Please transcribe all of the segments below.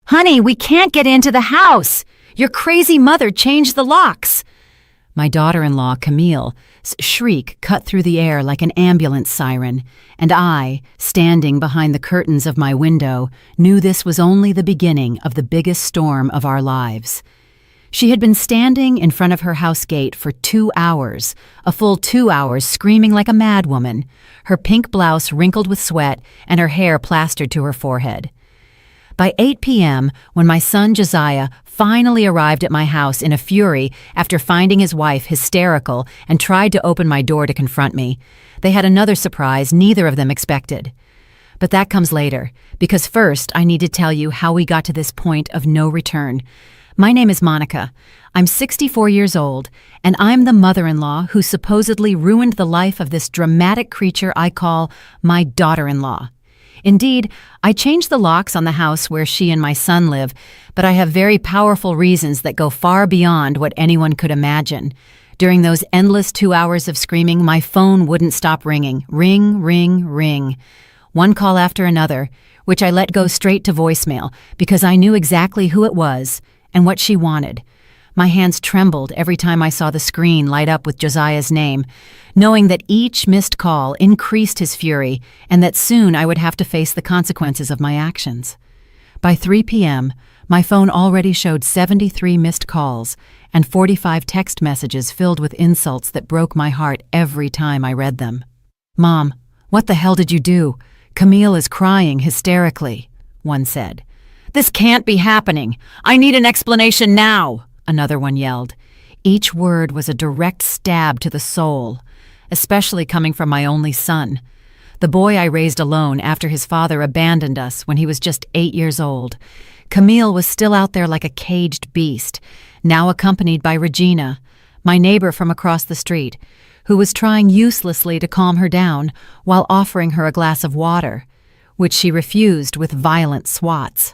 "Honey, we can't get into the house! Your crazy mother changed the locks!" My daughter-in-law, Camille's shriek cut through the air like an ambulance siren, and I, standing behind the curtains of my window, knew this was only the beginning of the biggest storm of our lives. She had been standing in front of her house gate for 2 hours, a full 2 hours, screaming like a madwoman, her pink blouse wrinkled with sweat and her hair plastered to her forehead. By 8 p.m., when my son Josiah finally arrived at my house in a fury after finding his wife hysterical and tried to open my door to confront me, they had another surprise neither of them expected. But that comes later, because first I need to tell you how we got to this point of no return. My name is Monica. I'm 64 years old, and I'm the mother-in-law who supposedly ruined the life of this dramatic creature I call my daughter-in-law. Indeed, I changed the locks on the house where she and my son live, but I have very powerful reasons that go far beyond what anyone could imagine. During those endless 2 hours of screaming, my phone wouldn't stop ringing. Ring, ring, ring. One call after another, which I let go straight to voicemail because I knew exactly who it was and what she wanted. My hands trembled every time I saw the screen light up with Josiah's name, knowing that each missed call increased his fury and that soon I would have to face the consequences of my actions. By 3 p.m., my phone already showed 73 missed calls and 45 text messages filled with insults that broke my heart every time I read them. "Mom, what the hell did you do? Camille is crying hysterically," one said. "This can't be happening. I need an explanation now," another one yelled. Each word was a direct stab to the soul, especially coming from my only son, the boy I raised alone after his father abandoned us when he was just 8 years old. Camille was still out there like a caged beast, now accompanied by Regina, my neighbor from across the street, who was trying uselessly to calm her down while offering her a glass of water, which she refused with violent swats.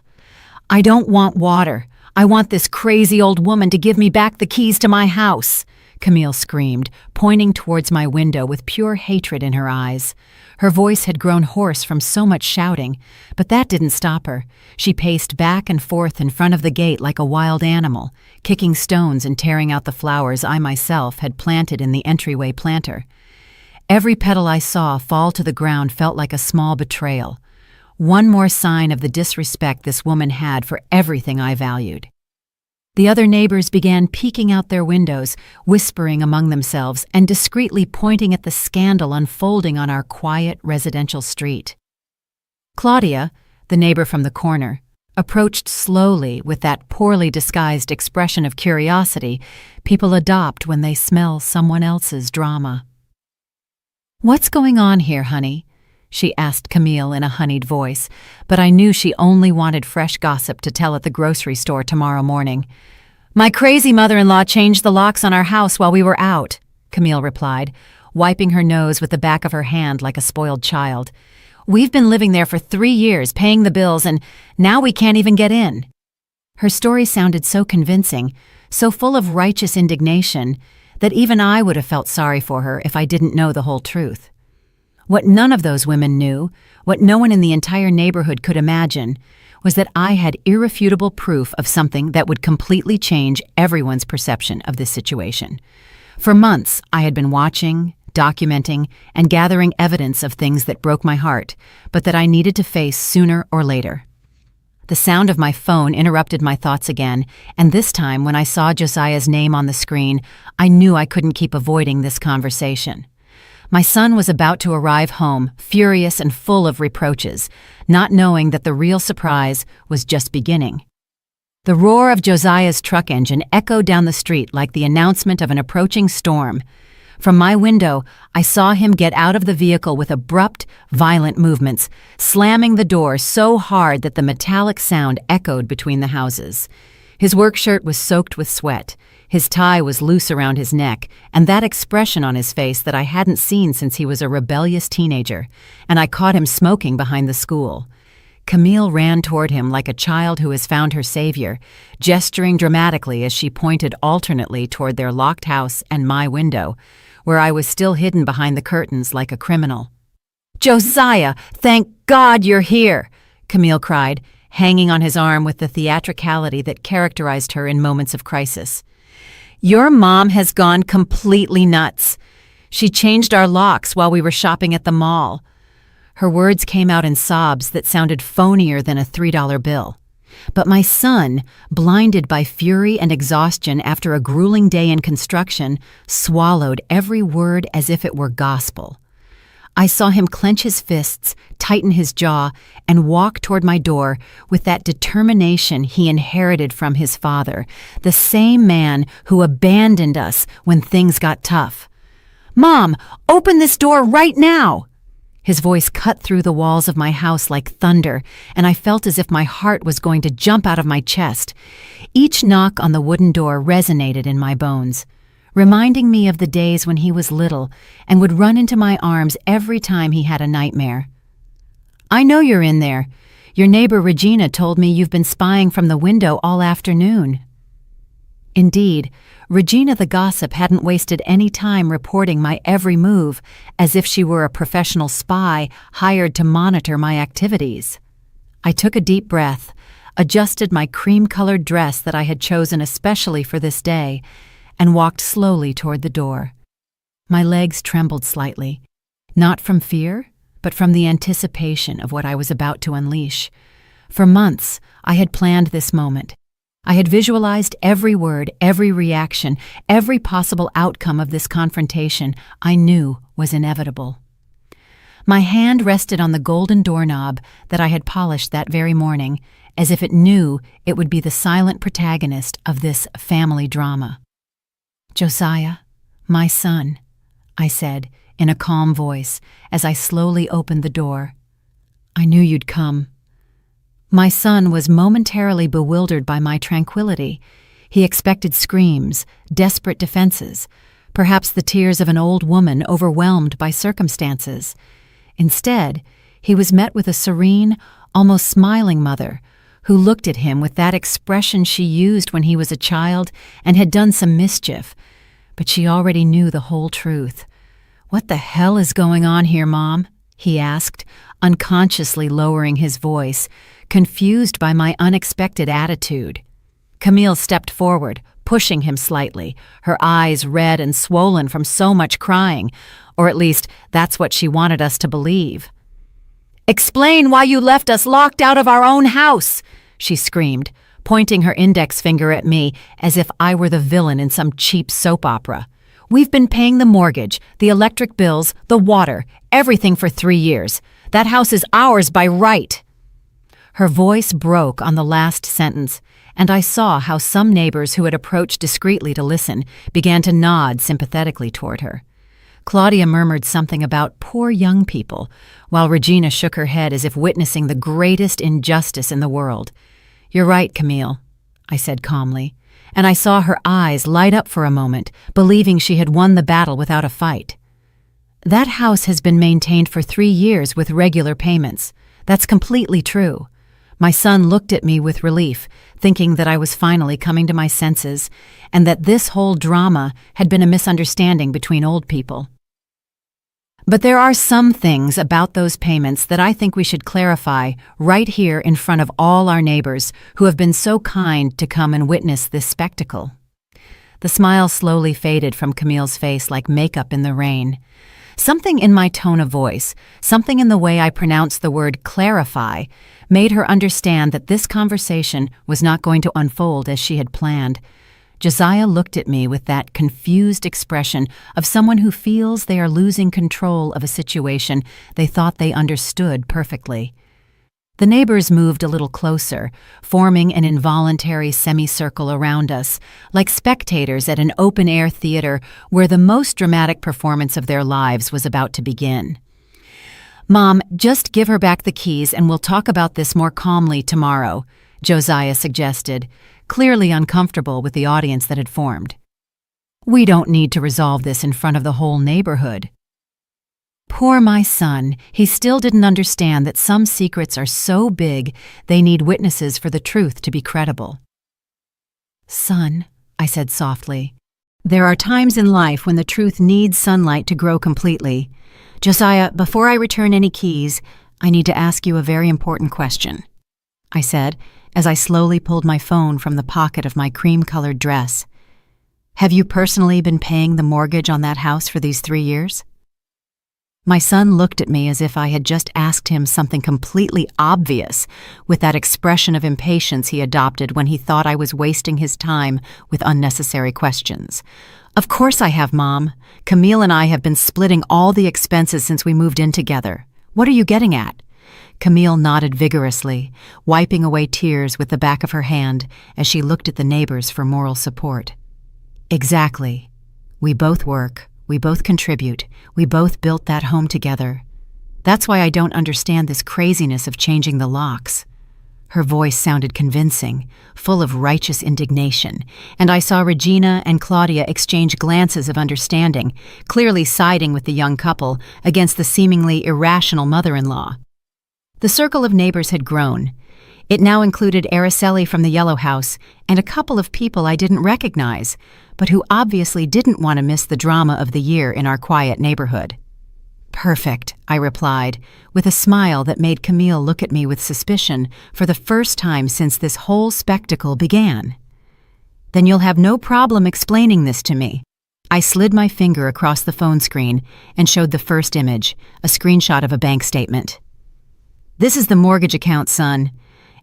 "I don't want water. I want this crazy old woman to give me back the keys to my house," Camille screamed, pointing towards my window with pure hatred in her eyes. Her voice had grown hoarse from so much shouting, but that didn't stop her. She paced back and forth in front of the gate like a wild animal, kicking stones and tearing out the flowers I myself had planted in the entryway planter. Every petal I saw fall to the ground felt like a small betrayal. One more sign of the disrespect this woman had for everything I valued. The other neighbors began peeking out their windows, whispering among themselves and discreetly pointing at the scandal unfolding on our quiet residential street. Claudia, the neighbor from the corner, approached slowly with that poorly disguised expression of curiosity people adopt when they smell someone else's drama. "What's going on here, honey?" she asked Camille in a honeyed voice, but I knew she only wanted fresh gossip to tell at the grocery store tomorrow morning. "My crazy mother-in-law changed the locks on our house while we were out," Camille replied, wiping her nose with the back of her hand like a spoiled child. "We've been living there for 3 years, paying the bills, and now we can't even get in." Her story sounded so convincing, so full of righteous indignation, that even I would have felt sorry for her if I didn't know the whole truth. What none of those women knew, what no one in the entire neighborhood could imagine, was that I had irrefutable proof of something that would completely change everyone's perception of this situation. For months, I had been watching, documenting, and gathering evidence of things that broke my heart, but that I needed to face sooner or later. The sound of my phone interrupted my thoughts again, and this time when I saw Josiah's name on the screen, I knew I couldn't keep avoiding this conversation. My son was about to arrive home, furious and full of reproaches, not knowing that the real surprise was just beginning. The roar of Josiah's truck engine echoed down the street like the announcement of an approaching storm. From my window, I saw him get out of the vehicle with abrupt, violent movements, slamming the door so hard that the metallic sound echoed between the houses. His work shirt was soaked with sweat. His tie was loose around his neck, and that expression on his face that I hadn't seen since he was a rebellious teenager, and I caught him smoking behind the school. Camille ran toward him like a child who has found her savior, gesturing dramatically as she pointed alternately toward their locked house and my window, where I was still hidden behind the curtains like a criminal. "Josiah, thank God you're here!" Camille cried, hanging on his arm with the theatricality that characterized her in moments of crisis. "Your mom has gone completely nuts. She changed our locks while we were shopping at the mall." Her words came out in sobs that sounded phonier than a $3 bill. But my son, blinded by fury and exhaustion after a grueling day in construction, swallowed every word as if it were gospel. I saw him clench his fists, tighten his jaw, and walk toward my door with that determination he inherited from his father, the same man who abandoned us when things got tough. "Mom, open this door right now!" His voice cut through the walls of my house like thunder, and I felt as if my heart was going to jump out of my chest. Each knock on the wooden door resonated in my bones, reminding me of the days when he was little and would run into my arms every time he had a nightmare. "I know you're in there. Your neighbor Regina told me you've been spying from the window all afternoon." Indeed, Regina the gossip hadn't wasted any time reporting my every move, as if she were a professional spy hired to monitor my activities. I took a deep breath, adjusted my cream-colored dress that I had chosen especially for this day, and walked slowly toward the door. My legs trembled slightly, not from fear, but from the anticipation of what I was about to unleash. For months, I had planned this moment. I had visualized every word, every reaction, every possible outcome of this confrontation I knew was inevitable. My hand rested on the golden doorknob that I had polished that very morning, as if it knew it would be the silent protagonist of this family drama. "Josiah, my son," I said in a calm voice as I slowly opened the door. "I knew you'd come." My son was momentarily bewildered by my tranquility. He expected screams, desperate defenses, perhaps the tears of an old woman overwhelmed by circumstances. Instead, he was met with a serene, almost smiling mother who looked at him with that expression she used when he was a child and had done some mischief, but she already knew the whole truth. "What the hell is going on here, Mom?" he asked, unconsciously lowering his voice, confused by my unexpected attitude. Camille stepped forward, pushing him slightly, her eyes red and swollen from so much crying, or at least that's what she wanted us to believe. "Explain why you left us locked out of our own house," she screamed, pointing her index finger at me as if I were the villain in some cheap soap opera. "We've been paying the mortgage, the electric bills, the water, everything for 3 years. That house is ours by right." Her voice broke on the last sentence, and I saw how some neighbors who had approached discreetly to listen began to nod sympathetically toward her. Claudia murmured something about poor young people, while Regina shook her head as if witnessing the greatest injustice in the world. "You're right, Camille," I said calmly, and I saw her eyes light up for a moment, believing she had won the battle without a fight. "That house has been maintained for 3 years with regular payments. That's completely true." My son looked at me with relief, thinking that I was finally coming to my senses, and that this whole drama had been a misunderstanding between old people. "But there are some things about those payments that I think we should clarify right here in front of all our neighbors who have been so kind to come and witness this spectacle." The smile slowly faded from Camille's face like makeup in the rain. Something in my tone of voice, something in the way I pronounced the word clarify, made her understand that this conversation was not going to unfold as she had planned. Josiah looked at me with that confused expression of someone who feels they are losing control of a situation they thought they understood perfectly. The neighbors moved a little closer, forming an involuntary semicircle around us, like spectators at an open-air theater where the most dramatic performance of their lives was about to begin. "Mom, just give her back the keys and we'll talk about this more calmly tomorrow," Josiah suggested, clearly uncomfortable with the audience that had formed. "We don't need to resolve this in front of the whole neighborhood." Poor my son, he still didn't understand that some secrets are so big they need witnesses for the truth to be credible. "Son," I said softly, "there are times in life when the truth needs sunlight to grow completely. Josiah, before I return any keys, I need to ask you a very important question." I said, as I slowly pulled my phone from the pocket of my cream-colored dress. Have you personally been paying the mortgage on that house for these 3 years? My son looked at me as if I had just asked him something completely obvious, with that expression of impatience he adopted when he thought I was wasting his time with unnecessary questions. Of course I have, Mom. Camille and I have been splitting all the expenses since we moved in together. What are you getting at? Camille nodded vigorously, wiping away tears with the back of her hand as she looked at the neighbors for moral support. Exactly. We both work. We both contribute. We both built that home together. That's why I don't understand this craziness of changing the locks. Her voice sounded convincing, full of righteous indignation, and I saw Regina and Claudia exchange glances of understanding, clearly siding with the young couple against the seemingly irrational mother-in-law. The circle of neighbors had grown. It now included Araceli from the Yellow House and a couple of people I didn't recognize, but who obviously didn't want to miss the drama of the year in our quiet neighborhood. Perfect, I replied, with a smile that made Camille look at me with suspicion for the first time since this whole spectacle began. Then you'll have no problem explaining this to me. I slid my finger across the phone screen and showed the first image, a screenshot of a bank statement. This is the mortgage account, son.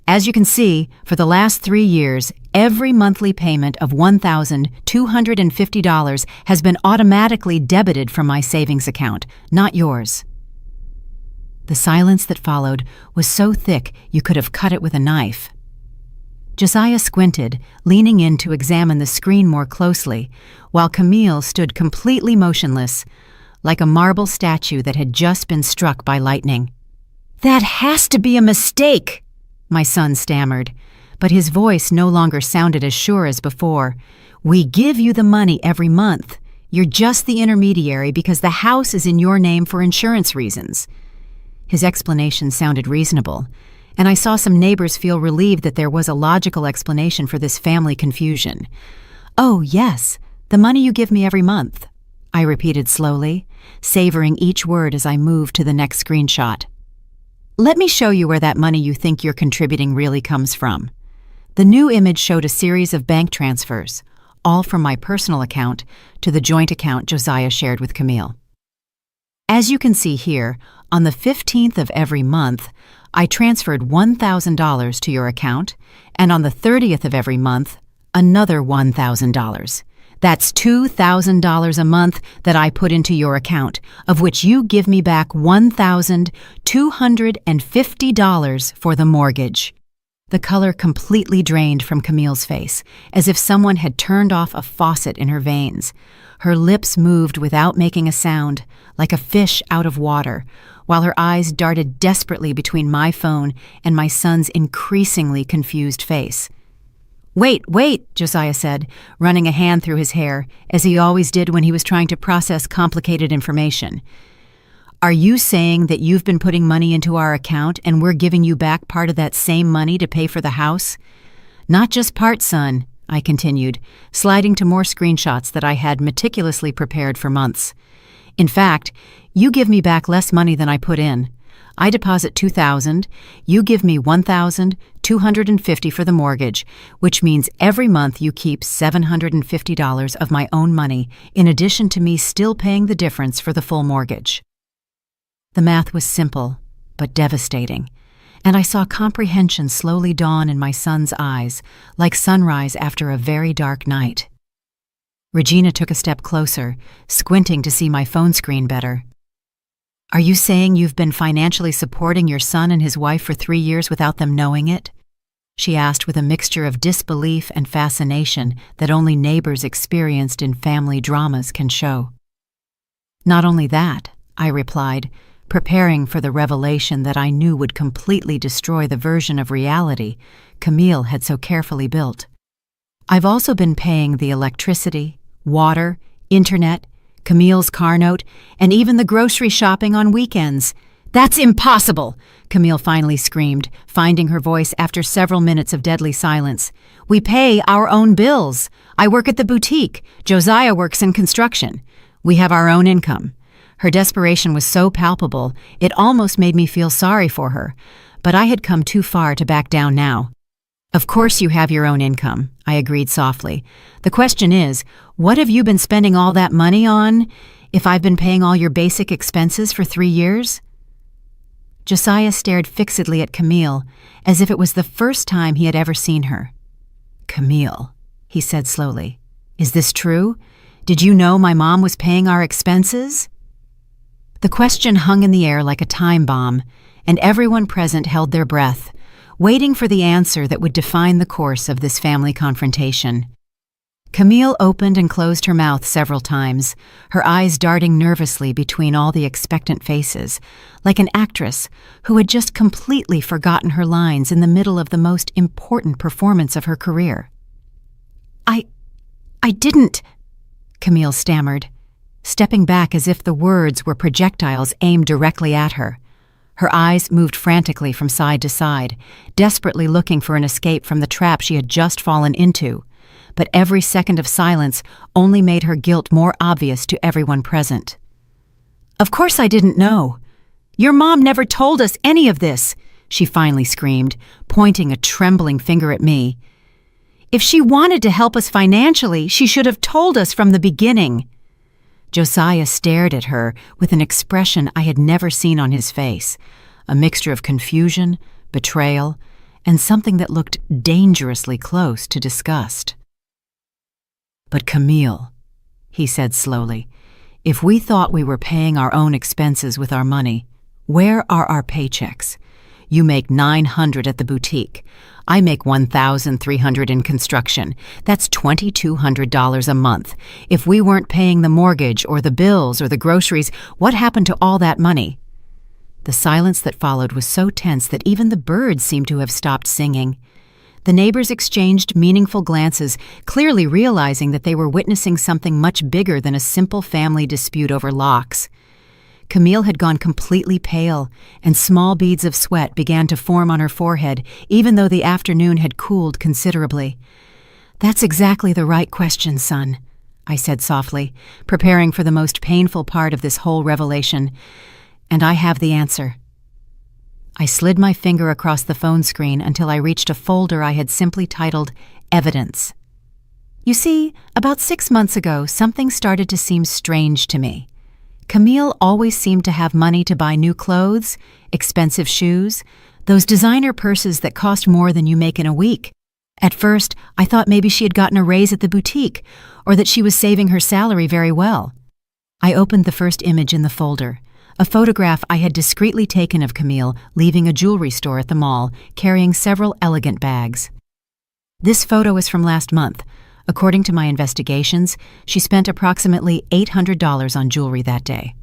As you can see, for the last 3 years, every monthly payment of $1,250 has been automatically debited from my savings account, not yours. The silence that followed was so thick you could have cut it with a knife. Josiah squinted, leaning in to examine the screen more closely, while Camille stood completely motionless, like a marble statue that had just been struck by lightning. "That has to be a mistake," my son stammered, but his voice no longer sounded as sure as before. "We give you the money every month. You're just the intermediary because the house is in your name for insurance reasons." His explanation sounded reasonable, and I saw some neighbors feel relieved that there was a logical explanation for this family confusion. "Oh, yes, the money you give me every month," I repeated slowly, savoring each word as I moved to the next screenshot. "Let me show you where that money you think you're contributing really comes from." The new image showed a series of bank transfers, all from my personal account to the joint account Josiah shared with Camille. As you can see here, on the 15th of every month, I transferred $1,000 to your account, and on the 30th of every month, another $1,000. That's $2,000 a month that I put into your account, of which you give me back $1,250 for the mortgage. The color completely drained from Camille's face, as if someone had turned off a faucet in her veins. Her lips moved without making a sound, like a fish out of water, while her eyes darted desperately between my phone and my son's increasingly confused face. Wait, Josiah said, running a hand through his hair, as he always did when he was trying to process complicated information. "Are you saying that you've been putting money into our account and we're giving you back part of that same money to pay for the house?" "Not just part, son," I continued, sliding to more screenshots that I had meticulously prepared for months. "In fact, you give me back less money than I put in. I deposit $2,000, you give me $1,250 for the mortgage, which means every month you keep $750 of my own money, in addition to me still paying the difference for the full mortgage." The math was simple, but devastating, and I saw comprehension slowly dawn in my son's eyes, like sunrise after a very dark night. Regina took a step closer, squinting to see my phone screen better. "Are you saying you've been financially supporting your son and his wife for 3 years without them knowing it?" she asked with a mixture of disbelief and fascination that only neighbors experienced in family dramas can show. "Not only that," I replied, preparing for the revelation that I knew would completely destroy the version of reality Camille had so carefully built. "I've also been paying the electricity, water, internet, Camille's car note, and even the grocery shopping on weekends." "That's impossible!" Camille finally screamed, finding her voice after several minutes of deadly silence. "We pay our own bills. I work at the boutique. Josiah works in construction. We have our own income." Her desperation was so palpable, it almost made me feel sorry for her, but I had come too far to back down now. Of course you have your own income, I agreed softly. The question is, what have you been spending all that money on if I've been paying all your basic expenses for 3 years? Josiah stared fixedly at Camille, as if it was the first time he had ever seen her. Camille, he said slowly, is this true? Did you know my mom was paying our expenses? The question hung in the air like a time bomb, and everyone present held their breath, waiting for the answer that would define the course of this family confrontation. Camille opened and closed her mouth several times, her eyes darting nervously between all the expectant faces, like an actress who had just completely forgotten her lines in the middle of the most important performance of her career. I didn't, Camille stammered, stepping back as if the words were projectiles aimed directly at her. Her eyes moved frantically from side to side, desperately looking for an escape from the trap she had just fallen into. But every second of silence only made her guilt more obvious to everyone present. Of course I didn't know. Your mom never told us any of this, she finally screamed, pointing a trembling finger at me. If she wanted to help us financially, she should have told us from the beginning. Josiah stared at her with an expression I had never seen on his face, a mixture of confusion, betrayal, and something that looked dangerously close to disgust. But Camille, he said slowly, if we thought we were paying our own expenses with our money, where are our paychecks? You make $900 at the boutique. I make $1,300 in construction. That's $2,200 a month. If we weren't paying the mortgage or the bills or the groceries, what happened to all that money? The silence that followed was so tense that even the birds seemed to have stopped singing. The neighbors exchanged meaningful glances, clearly realizing that they were witnessing something much bigger than a simple family dispute over locks. Camille had gone completely pale, and small beads of sweat began to form on her forehead, even though the afternoon had cooled considerably. That's exactly the right question, son, I said softly, preparing for the most painful part of this whole revelation. And I have the answer. I slid my finger across the phone screen until I reached a folder I had simply titled Evidence. You see, about 6 months ago, something started to seem strange to me. Camille always seemed to have money to buy new clothes, expensive shoes, those designer purses that cost more than you make in a week. At first, I thought maybe she had gotten a raise at the boutique, or that she was saving her salary very well. I opened the first image in the folder, a photograph I had discreetly taken of Camille leaving a jewelry store at the mall, carrying several elegant bags. This photo is from last month. According to my investigations, she spent approximately $800 on jewelry that day.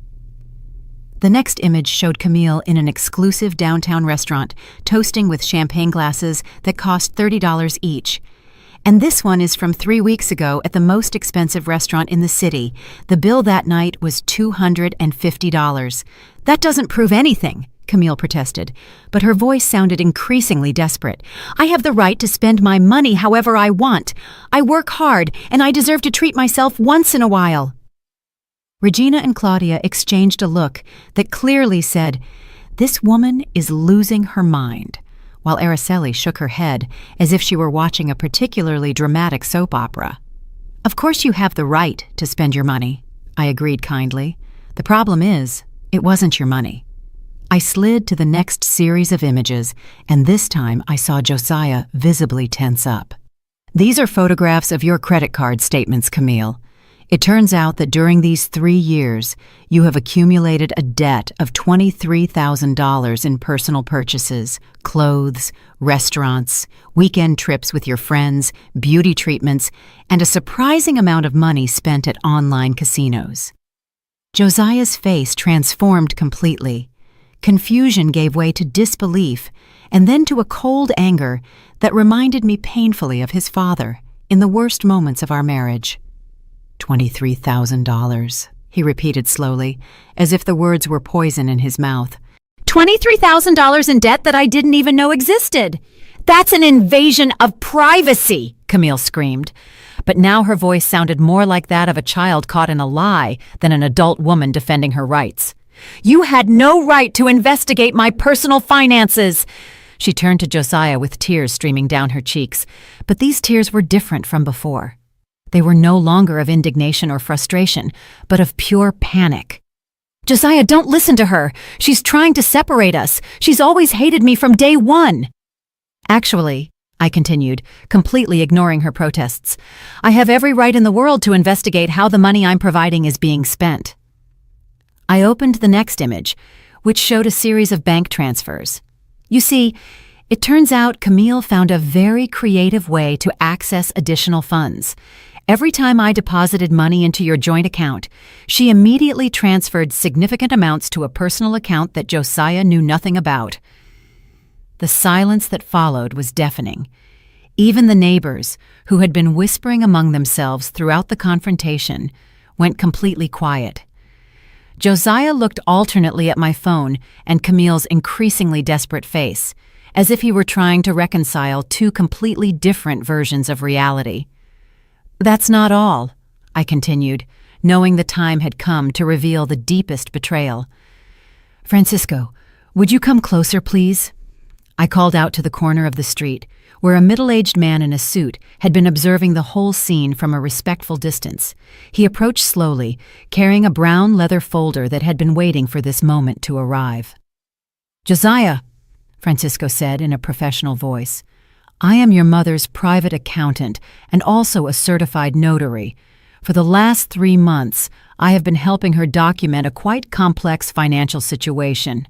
The next image showed Camille in an exclusive downtown restaurant, toasting with champagne glasses that cost $30 each. And this one is from 3 weeks ago at the most expensive restaurant in the city. The bill that night was $250. That doesn't prove anything, Camille protested, but her voice sounded increasingly desperate. I have the right to spend my money however I want. I work hard, and I deserve to treat myself once in a while. Regina and Claudia exchanged a look that clearly said, "This woman is losing her mind," while Araceli shook her head as if she were watching a particularly dramatic soap opera. "Of course you have the right to spend your money," I agreed kindly. "The problem is, it wasn't your money." I slid to the next series of images, and this time I saw Josiah visibly tense up. "These are photographs of your credit card statements, Camille. It turns out that during these 3 years, you have accumulated a debt of $23,000 in personal purchases, clothes, restaurants, weekend trips with your friends, beauty treatments, and a surprising amount of money spent at online casinos." Josiah's face transformed completely. Confusion gave way to disbelief, and then to a cold anger that reminded me painfully of his father in the worst moments of our marriage. $23,000, he repeated slowly, as if the words were poison in his mouth. $23,000 in debt that I didn't even know existed. That's an invasion of privacy, Camille screamed. But now her voice sounded more like that of a child caught in a lie than an adult woman defending her rights. You had no right to investigate my personal finances. She turned to Josiah with tears streaming down her cheeks, but these tears were different from before. They were no longer of indignation or frustration, but of pure panic. Josiah, don't listen to her. She's trying to separate us. She's always hated me from day one. Actually, I continued, completely ignoring her protests, I have every right in the world to investigate how the money I'm providing is being spent. I opened the next image, which showed a series of bank transfers. You see, it turns out Camille found a very creative way to access additional funds. Every time I deposited money into your joint account, she immediately transferred significant amounts to a personal account that Josiah knew nothing about. The silence that followed was deafening. Even the neighbors, who had been whispering among themselves throughout the confrontation, went completely quiet. Josiah looked alternately at my phone and Camille's increasingly desperate face, as if he were trying to reconcile two completely different versions of reality. That's not all, I continued, knowing the time had come to reveal the deepest betrayal. Francisco, would you come closer, please? I called out to the corner of the street, where a middle-aged man in a suit had been observing the whole scene from a respectful distance. He approached slowly, carrying a brown leather folder that had been waiting for this moment to arrive. Josiah, Francisco said in a professional voice, I am your mother's private accountant and also a certified notary. For the last 3 months, I have been helping her document a quite complex financial situation.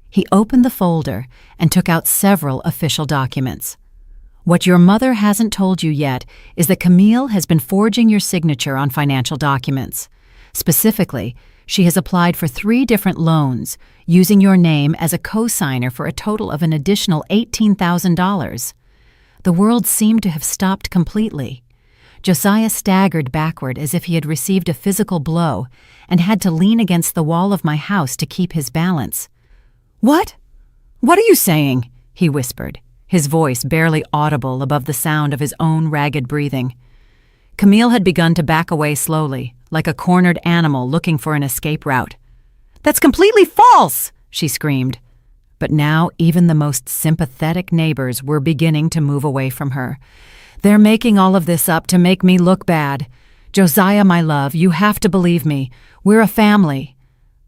He opened the folder and took out several official documents. What your mother hasn't told you yet is that Camille has been forging your signature on financial documents. Specifically, she has applied for 3 different loans, using your name as a co-signer for a total of an additional $18,000. The world seemed to have stopped completely. Josiah staggered backward as if he had received a physical blow and had to lean against the wall of my house to keep his balance. What? What are you saying? He whispered, his voice barely audible above the sound of his own ragged breathing. Camille had begun to back away slowly, like a cornered animal looking for an escape route. That's completely false, she screamed. But now even the most sympathetic neighbors were beginning to move away from her. They're making all of this up to make me look bad. Josiah, my love, you have to believe me. We're a family.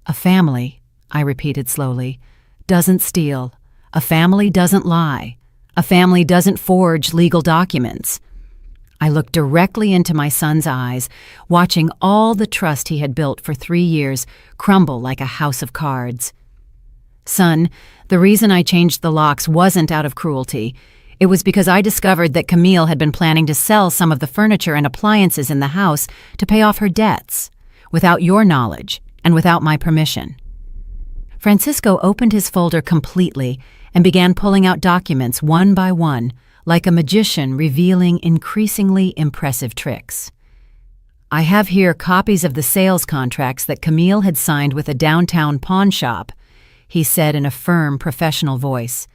A family, I repeated slowly, doesn't steal. A family doesn't lie. A family doesn't forge legal documents. I looked directly into my son's eyes, watching all the trust he had built for 3 years crumble like a house of cards. Son, the reason I changed the locks wasn't out of cruelty. It was because I discovered that Camille had been planning to sell some of the furniture and appliances in the house to pay off her debts, without your knowledge and without my permission. Francisco opened his folder completely and began pulling out documents one by one, like a magician revealing increasingly impressive tricks. I have here copies of the sales contracts that Camille had signed with a downtown pawn shop, he said in a firm, professional voice.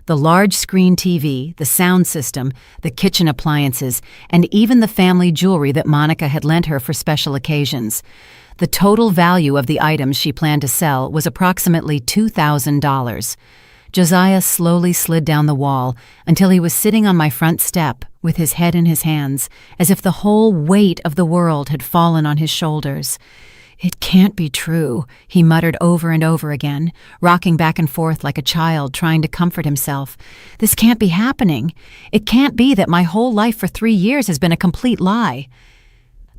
The large screen TV, the sound system, the kitchen appliances, and even the family jewelry that Monica had lent her for special occasions. The total value of the items she planned to sell was approximately $2,000. Josiah slowly slid down the wall until he was sitting on my front step with his head in his hands, as if the whole weight of the world had fallen on his shoulders. It can't be true, he muttered over and over again, rocking back and forth like a child trying to comfort himself. This can't be happening. It can't be that my whole life for 3 years has been a complete lie.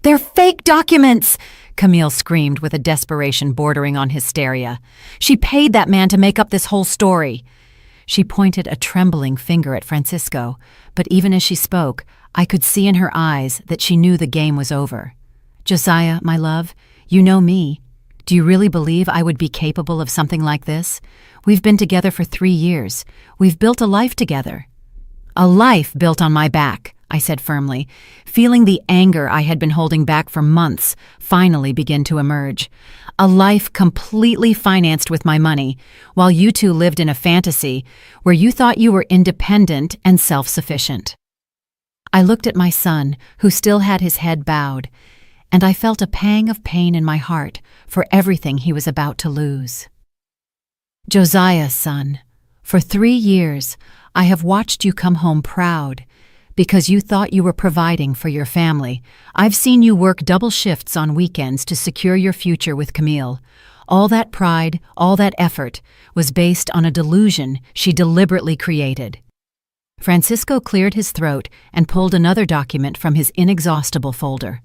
They're fake documents, Camille screamed with a desperation bordering on hysteria. She paid that man to make up this whole story. She pointed a trembling finger at Francisco, but even as she spoke, I could see in her eyes that she knew the game was over. Josiah, my love, you know me. Do you really believe I would be capable of something like this? We've been together for 3 years. We've built a life together. A life built on my back, I said firmly, feeling the anger I had been holding back for months finally begin to emerge. A life completely financed with my money, while you two lived in a fantasy where you thought you were independent and self-sufficient. I looked at my son, who still had his head bowed, and I felt a pang of pain in my heart for everything he was about to lose. Josiah, son, for 3 years I have watched you come home proud because you thought you were providing for your family. I've seen you work double shifts on weekends to secure your future with Camille. All that pride, all that effort was based on a delusion she deliberately created. Francisco cleared his throat and pulled another document from his inexhaustible folder.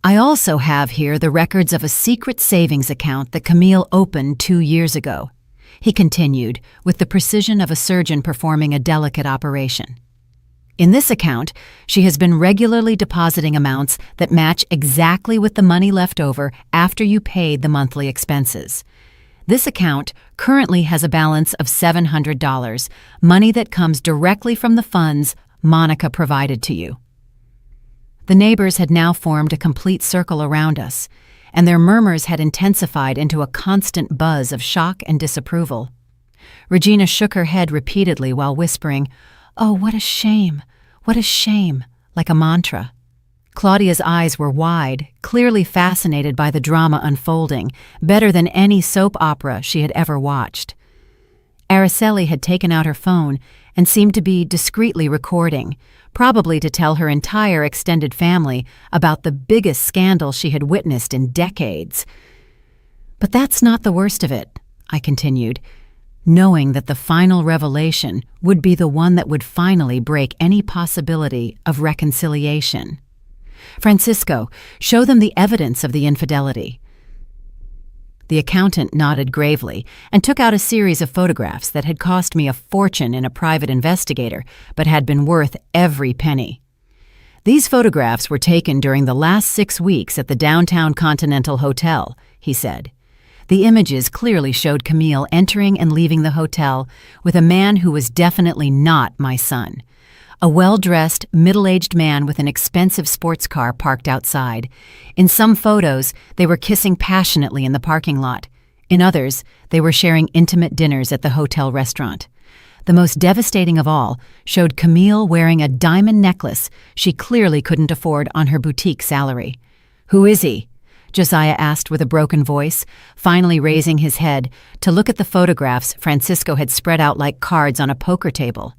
I also have here the records of a secret savings account that Camille opened 2 years ago, he continued with the precision of a surgeon performing a delicate operation. In this account, she has been regularly depositing amounts that match exactly with the money left over after you paid the monthly expenses. This account currently has a balance of $700, money that comes directly from the funds Monica provided to you. The neighbors had now formed a complete circle around us, and their murmurs had intensified into a constant buzz of shock and disapproval. Regina shook her head repeatedly while whispering, "Oh, what a shame! What a shame!" like a mantra. Claudia's eyes were wide, clearly fascinated by the drama unfolding, better than any soap opera she had ever watched. Araceli had taken out her phone and seemed to be discreetly recording, probably to tell her entire extended family about the biggest scandal she had witnessed in decades. "But that's not the worst of it," I continued, knowing that the final revelation would be the one that would finally break any possibility of reconciliation. "Francisco, show them the evidence of the infidelity." The accountant nodded gravely and took out a series of photographs that had cost me a fortune in a private investigator, but had been worth every penny. "These photographs were taken during the last 6 weeks at the downtown Continental Hotel," he said. The images clearly showed Camille entering and leaving the hotel with a man who was definitely not my son. A well-dressed, middle-aged man with an expensive sports car parked outside. In some photos, they were kissing passionately in the parking lot. In others, they were sharing intimate dinners at the hotel restaurant. The most devastating of all showed Camille wearing a diamond necklace she clearly couldn't afford on her boutique salary. "Who is he?" Josiah asked with a broken voice, finally raising his head to look at the photographs Francisco had spread out like cards on a poker table.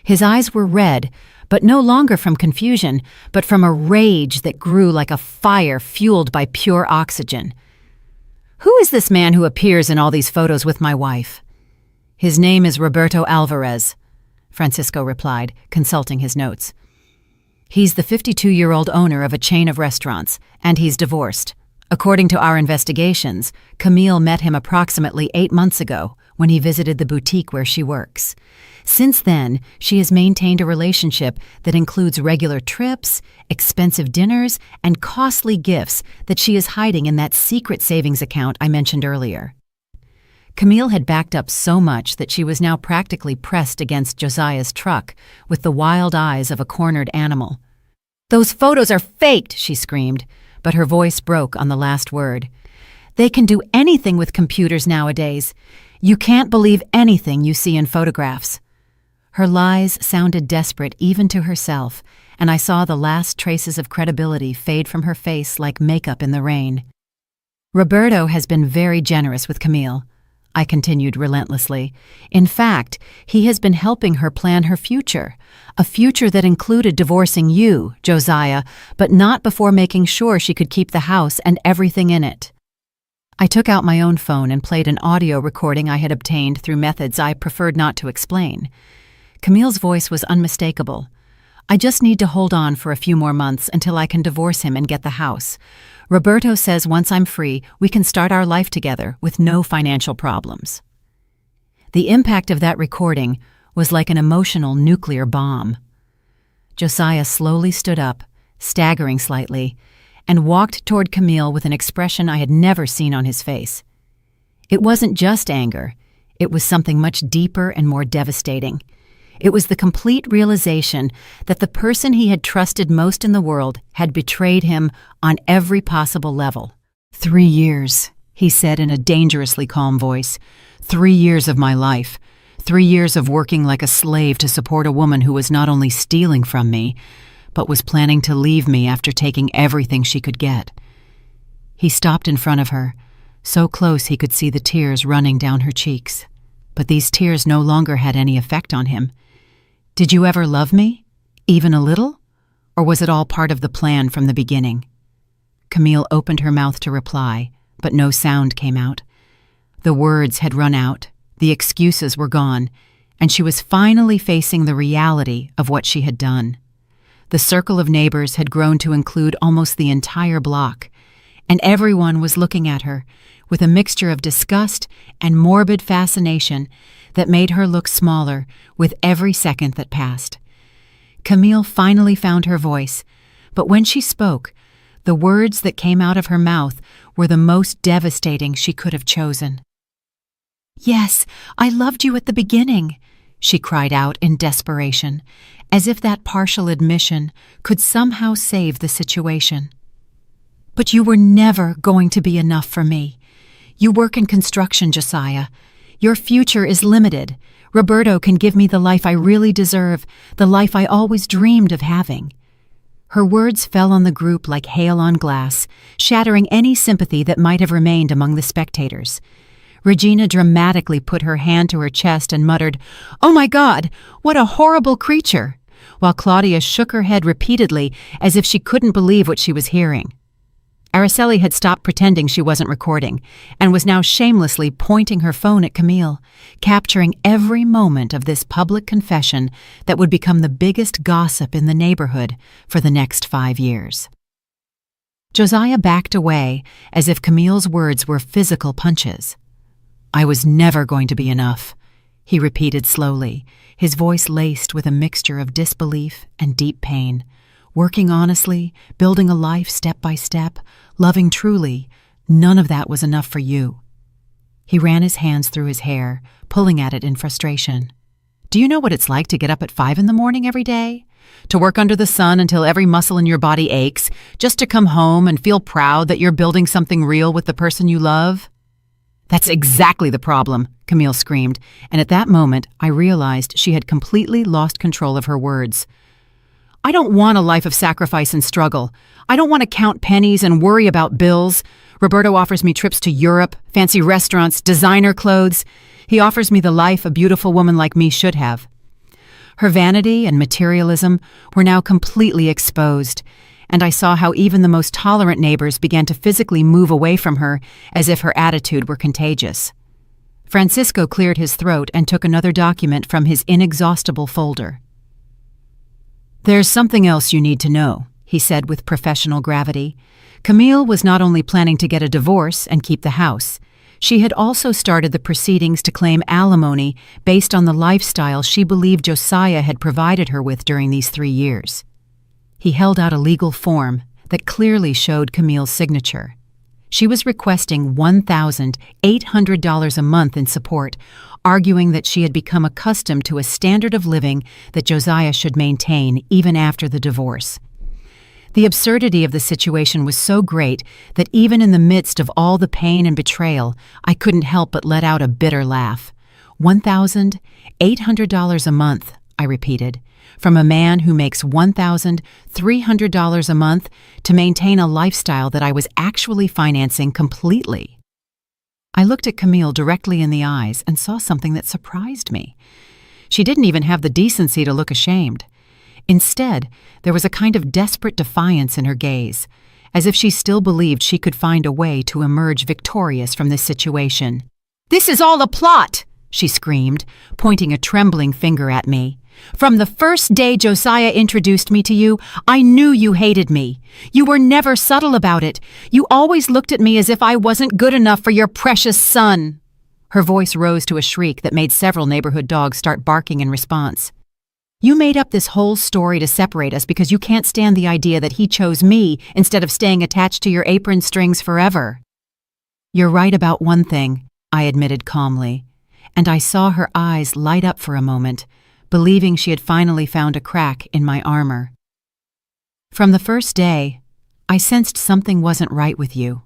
His eyes were red, but no longer from confusion, but from a rage that grew like a fire fueled by pure oxygen. "Who is this man who appears in all these photos with my wife?" "His name is Roberto Alvarez," Francisco replied, consulting his notes. "He's the 52-year-old owner of a chain of restaurants, and he's divorced. According to our investigations, Camille met him approximately 8 months ago when he visited the boutique where she works. Since then, she has maintained a relationship that includes regular trips, expensive dinners, and costly gifts that she is hiding in that secret savings account I mentioned earlier." Camille had backed up so much that she was now practically pressed against Josiah's truck with the wild eyes of a cornered animal. "Those photos are faked," she screamed, but her voice broke on the last word. "They can do anything with computers nowadays. You can't believe anything you see in photographs." Her lies sounded desperate even to herself, and I saw the last traces of credibility fade from her face like makeup in the rain. "Roberto has been very generous with Camille," I continued relentlessly. "In fact, he has been helping her plan her future, a future that included divorcing you, Josiah, but not before making sure she could keep the house and everything in it." I took out my own phone and played an audio recording I had obtained through methods I preferred not to explain. Camille's voice was unmistakable. "I just need to hold on for a few more months until I can divorce him and get the house. Roberto says once I'm free, we can start our life together with no financial problems." The impact of that recording was like an emotional nuclear bomb. Josiah slowly stood up, staggering slightly, and walked toward Camille with an expression I had never seen on his face. It wasn't just anger. It was something much deeper and more devastating. It was the complete realization that the person he had trusted most in the world had betrayed him on every possible level. 3 years, he said in a dangerously calm voice. 3 years of my life. 3 years of working like a slave to support a woman who was not only stealing from me, but was planning to leave me after taking everything she could get. He stopped in front of her, so close he could see the tears running down her cheeks. But these tears no longer had any effect on him. "Did you ever love me? Even a little? Or was it all part of the plan from the beginning?" Camille opened her mouth to reply, but no sound came out. The words had run out, the excuses were gone, and she was finally facing the reality of what she had done. The circle of neighbors had grown to include almost the entire block, and everyone was looking at her with a mixture of disgust and morbid fascination that made her look smaller with every second that passed. Camille finally found her voice, but when she spoke, the words that came out of her mouth were the most devastating she could have chosen. "Yes, I loved you at the beginning," she cried out in desperation, as if that partial admission could somehow save the situation. "But you were never going to be enough for me. You work in construction, Josiah. Your future is limited. Roberto can give me the life I really deserve, the life I always dreamed of having." Her words fell on the group like hail on glass, shattering any sympathy that might have remained among the spectators. Regina dramatically put her hand to her chest and muttered, "Oh my God, what a horrible creature!" while Claudia shook her head repeatedly as if she couldn't believe what she was hearing. Araceli had stopped pretending she wasn't recording and was now shamelessly pointing her phone at Camille, capturing every moment of this public confession that would become the biggest gossip in the neighborhood for the next 5 years. Josiah backed away as if Camille's words were physical punches. "I was never going to be enough," he repeated slowly, his voice laced with a mixture of disbelief and deep pain. "Working honestly, building a life step by step, loving truly, none of that was enough for you." He ran his hands through his hair, pulling at it in frustration. "Do you know what it's like to get up at 5 in the morning every day? To work under the sun until every muscle in your body aches, just to come home and feel proud that you're building something real with the person you love?" "That's exactly the problem," Camille screamed, and at that moment I realized she had completely lost control of her words. "I don't want a life of sacrifice and struggle. I don't want to count pennies and worry about bills. Roberto offers me trips to Europe, fancy restaurants, designer clothes. He offers me the life a beautiful woman like me should have." Her vanity and materialism were now completely exposed, and I saw how even the most tolerant neighbors began to physically move away from her as if her attitude were contagious. Francisco cleared his throat and took another document from his inexhaustible folder. "There's something else you need to know," he said with professional gravity. Camille was not only planning to get a divorce and keep the house, she had also started the proceedings to claim alimony based on the lifestyle she believed Josiah had provided her with during these 3 years. He held out a legal form that clearly showed Camille's signature. She was requesting $1,800 a month in support, arguing that she had become accustomed to a standard of living that Josiah should maintain even after the divorce. The absurdity of the situation was so great that even in the midst of all the pain and betrayal, I couldn't help but let out a bitter laugh. $1,800 a month, I repeated, from a man who makes $1,300 a month to maintain a lifestyle that I was actually financing completely. I looked at Camille directly in the eyes and saw something that surprised me. She didn't even have the decency to look ashamed. Instead, there was a kind of desperate defiance in her gaze, as if she still believed she could find a way to emerge victorious from this situation. "This is all a plot!" she screamed, pointing a trembling finger at me. "From the first day Josiah introduced me to you, I knew you hated me. You were never subtle about it. You always looked at me as if I wasn't good enough for your precious son." Her voice rose to a shriek that made several neighborhood dogs start barking in response. "You made up this whole story to separate us because you can't stand the idea that he chose me instead of staying attached to your apron strings forever." "You're right about one thing," I admitted calmly, and I saw her eyes light up for a moment, believing she had finally found a crack in my armor. "From the first day, I sensed something wasn't right with you.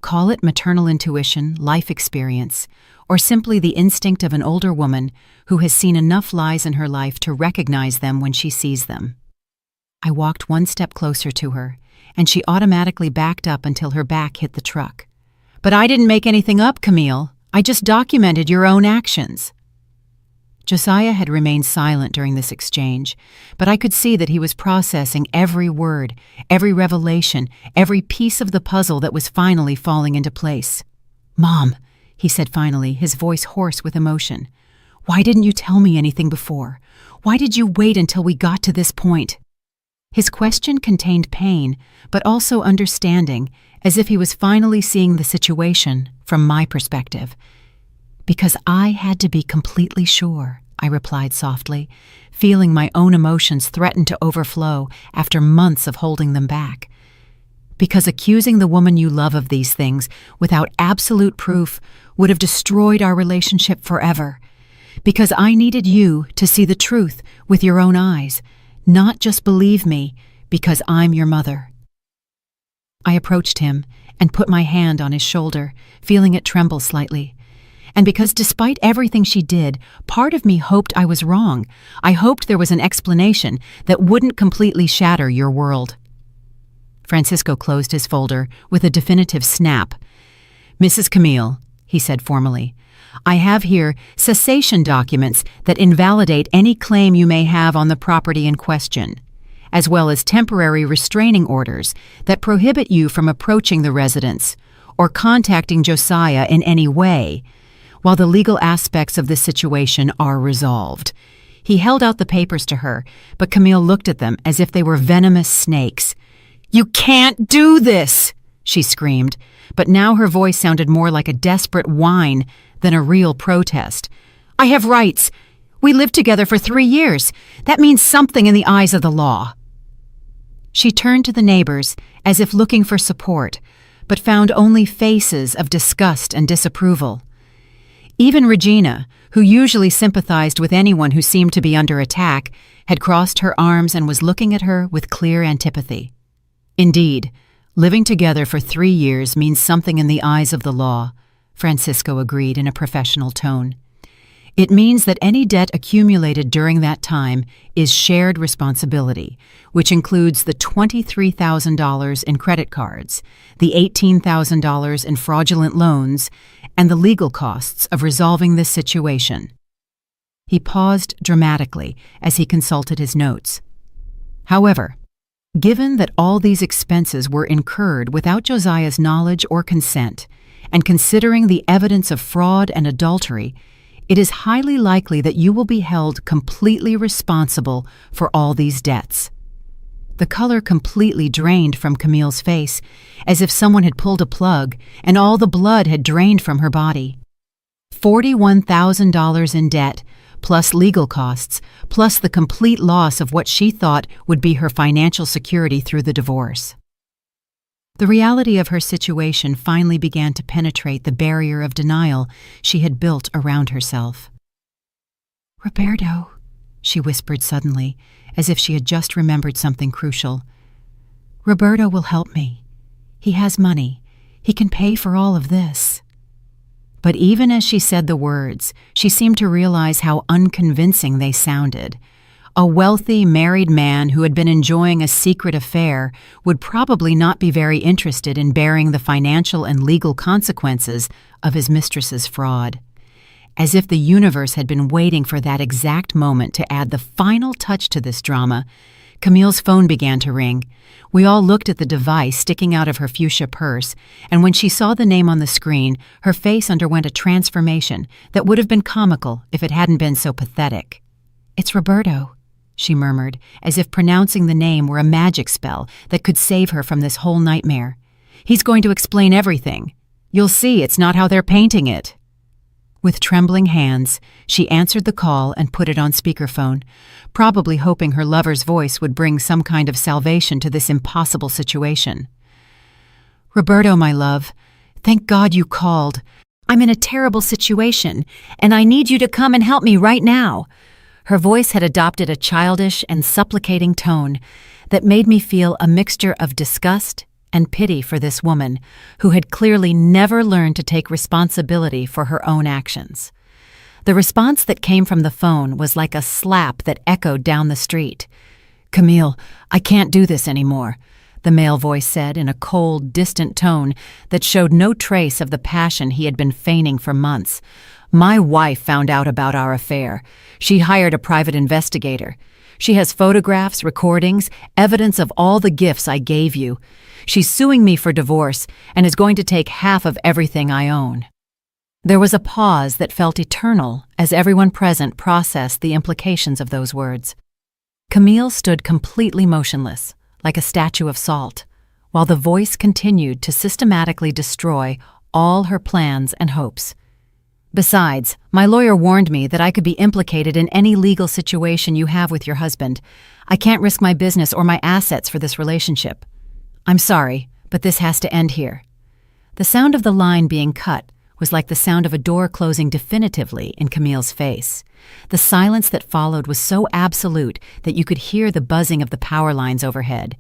Call it maternal intuition, life experience, or simply the instinct of an older woman who has seen enough lies in her life to recognize them when she sees them. I walked one step closer to her, and she automatically backed up until her back hit the truck. "But I didn't make anything up, Camille. I just documented your own actions." Josiah had remained silent during this exchange, but I could see that he was processing every word, every revelation, every piece of the puzzle that was finally falling into place. "Mom," he said finally, his voice hoarse with emotion, "why didn't you tell me anything before? Why did you wait until we got to this point?" His question contained pain, but also understanding, as if he was finally seeing the situation from my perspective. "Because I had to be completely sure," I replied softly, feeling my own emotions threaten to overflow after months of holding them back. "Because accusing the woman you love of these things without absolute proof would have destroyed our relationship forever. Because I needed you to see the truth with your own eyes, not just believe me because I'm your mother." I approached him and put my hand on his shoulder, feeling it tremble slightly. And because despite everything she did, part of me hoped I was wrong. I hoped there was an explanation that wouldn't completely shatter your world. Francisco closed his folder with a definitive snap. "Mrs. Camille," he said formally, "I have here cessation documents that invalidate any claim you may have on the property in question, as well as temporary restraining orders that prohibit you from approaching the residence or contacting Josiah in any way, while the legal aspects of this situation are resolved." He held out the papers to her, but Camille looked at them as if they were venomous snakes. "You can't do this!" she screamed, but now her voice sounded more like a desperate whine than a real protest. "I have rights. We lived together for 3 years. That means something in the eyes of the law." She turned to the neighbors as if looking for support, but found only faces of disgust and disapproval. Even Regina, who usually sympathized with anyone who seemed to be under attack, had crossed her arms and was looking at her with clear antipathy. "Indeed, living together for 3 years means something in the eyes of the law," Francisco agreed in a professional tone. "It means that any debt accumulated during that time is shared responsibility, which includes the $23,000 in credit cards, the $18,000 in fraudulent loans, and the legal costs of resolving this situation." He paused dramatically as he consulted his notes. "However, given that all these expenses were incurred without Josiah's knowledge or consent, and considering the evidence of fraud and adultery, it is highly likely that you will be held completely responsible for all these debts." The color completely drained from Camille's face, as if someone had pulled a plug and all the blood had drained from her body. $41,000 in debt, plus legal costs, plus the complete loss of what she thought would be her financial security through the divorce. The reality of her situation finally began to penetrate the barrier of denial she had built around herself. "Roberto," she whispered suddenly, as if she had just remembered something crucial. "Roberto will help me. He has money. He can pay for all of this." But even as she said the words, she seemed to realize how unconvincing they sounded. A wealthy, married man who had been enjoying a secret affair would probably not be very interested in bearing the financial and legal consequences of his mistress's fraud. As if the universe had been waiting for that exact moment to add the final touch to this drama, Camille's phone began to ring. We all looked at the device sticking out of her fuchsia purse, and when she saw the name on the screen, her face underwent a transformation that would have been comical if it hadn't been so pathetic. "It's Roberto," she murmured, as if pronouncing the name were a magic spell that could save her from this whole nightmare. "He's going to explain everything. You'll see it's not how they're painting it." With trembling hands, she answered the call and put it on speakerphone, probably hoping her lover's voice would bring some kind of salvation to this impossible situation. "Roberto, my love, thank God you called. I'm in a terrible situation, and I need you to come and help me right now." Her voice had adopted a childish and supplicating tone that made me feel a mixture of disgust and pity for this woman who had clearly never learned to take responsibility for her own actions. The response that came from the phone was like a slap that echoed down the street. "Camille, I can't do this anymore," the male voice said in a cold, distant tone that showed no trace of the passion he had been feigning for months. "My wife found out about our affair. She hired a private investigator. She has photographs, recordings, evidence of all the gifts I gave you. She's suing me for divorce and is going to take half of everything I own." There was a pause that felt eternal as everyone present processed the implications of those words. Camille stood completely motionless, like a statue of salt, while the voice continued to systematically destroy all her plans and hopes. "Besides, my lawyer warned me that I could be implicated in any legal situation you have with your husband. I can't risk my business or my assets for this relationship. I'm sorry, but this has to end here." The sound of the line being cut was like the sound of a door closing definitively in Camille's face. The silence that followed was so absolute that you could hear the buzzing of the power lines overhead.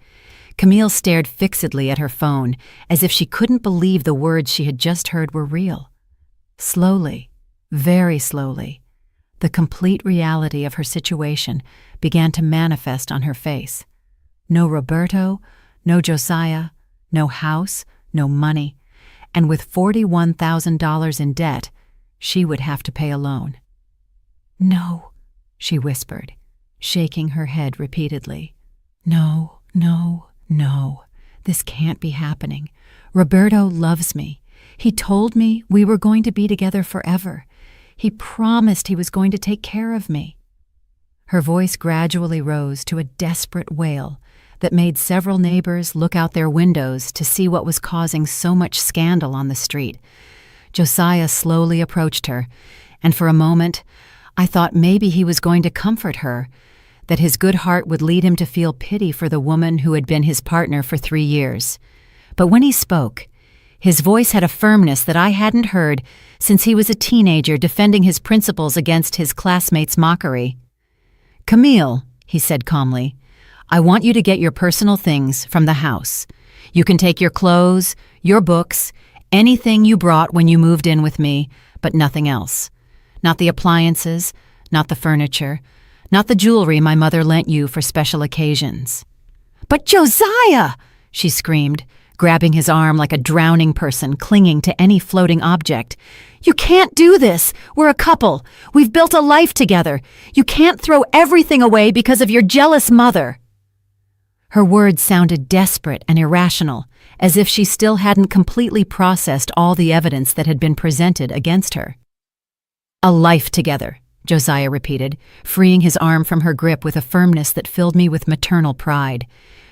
Camille stared fixedly at her phone, as if she couldn't believe the words she had just heard were real. Slowly, very slowly, the complete reality of her situation began to manifest on her face. No Roberto, no Josiah, no house, no money, and with $41,000 in debt, she would have to pay a loan. "No," she whispered, shaking her head repeatedly. "No, no, no. This can't be happening. Roberto loves me. He told me we were going to be together forever. He promised he was going to take care of me." Her voice gradually rose to a desperate wail that made several neighbors look out their windows to see what was causing so much scandal on the street. Josiah slowly approached her, and for a moment, I thought maybe he was going to comfort her, that his good heart would lead him to feel pity for the woman who had been his partner for 3 years. But when he spoke, his voice had a firmness that I hadn't heard since he was a teenager defending his principles against his classmates' mockery. "Camille," he said calmly, "I want you to get your personal things from the house. You can take your clothes, your books, anything you brought when you moved in with me, but nothing else. Not the appliances, not the furniture, not the jewelry my mother lent you for special occasions." "But Josiah!" she screamed, grabbing his arm like a drowning person clinging to any floating object. "You can't do this. We're a couple. We've built a life together. You can't throw everything away because of your jealous mother." Her words sounded desperate and irrational, as if she still hadn't completely processed all the evidence that had been presented against her. "A life together," Josiah repeated, freeing his arm from her grip with a firmness that filled me with maternal pride.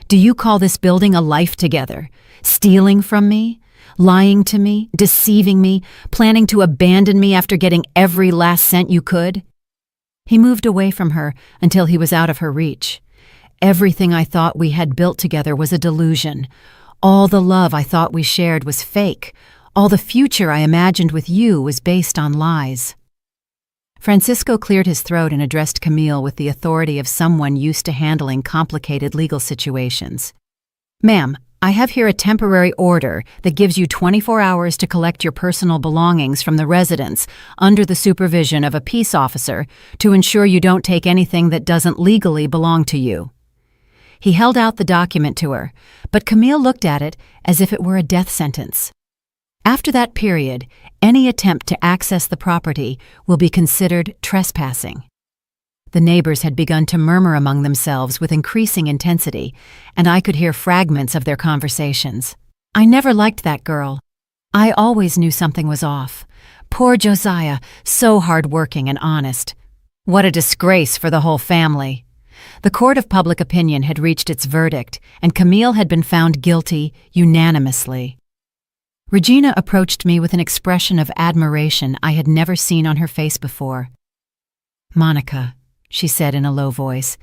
"Do you call this building a life together? Stealing from me? Lying to me? Deceiving me? Planning to abandon me after getting every last cent you could?" He moved away from her until he was out of her reach. "Everything I thought we had built together was a delusion. All the love I thought we shared was fake. All the future I imagined with you was based on lies." Francisco cleared his throat and addressed Camille with the authority of someone used to handling complicated legal situations. "Ma'am, I have here a temporary order that gives you 24 hours to collect your personal belongings from the residence under the supervision of a peace officer to ensure you don't take anything that doesn't legally belong to you." He held out the document to her, but Camille looked at it as if it were a death sentence. After that period, any attempt to access the property will be considered trespassing. The neighbors had begun to murmur among themselves with increasing intensity, and I could hear fragments of their conversations. "I never liked that girl. I always knew something was off. Poor Josiah, so hard-working and honest. What a disgrace for the whole family." The court of public opinion had reached its verdict, and Camille had been found guilty unanimously. Regina approached me with an expression of admiration I had never seen on her face before. "Monica," she said in a low voice,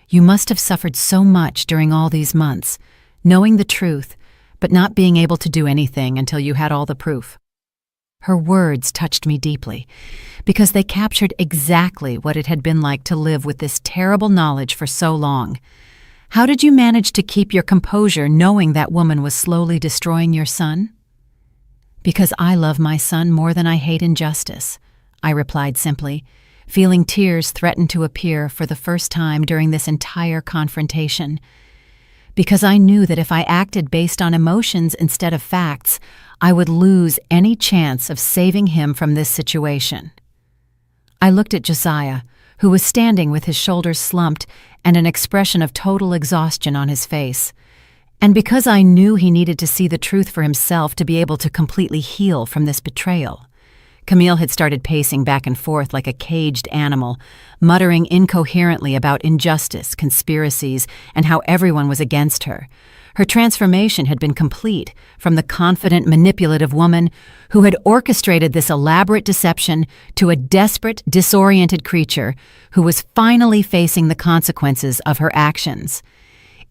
"you must have suffered so much during all these months, knowing the truth, but not being able to do anything until you had all the proof." Her words touched me deeply, because they captured exactly what it had been like to live with this terrible knowledge for so long. "How did you manage to keep your composure knowing that woman was slowly destroying your son?" "Because I love my son more than I hate injustice," I replied simply, feeling tears threaten to appear for the first time during this entire confrontation. Because I knew that if I acted based on emotions instead of facts, I would lose any chance of saving him from this situation. I looked at Josiah, who was standing with his shoulders slumped and an expression of total exhaustion on his face. And because I knew he needed to see the truth for himself to be able to completely heal from this betrayal, Camille had started pacing back and forth like a caged animal, muttering incoherently about injustice, conspiracies, and how everyone was against her. Her transformation had been complete from the confident, manipulative woman who had orchestrated this elaborate deception to a desperate, disoriented creature who was finally facing the consequences of her actions.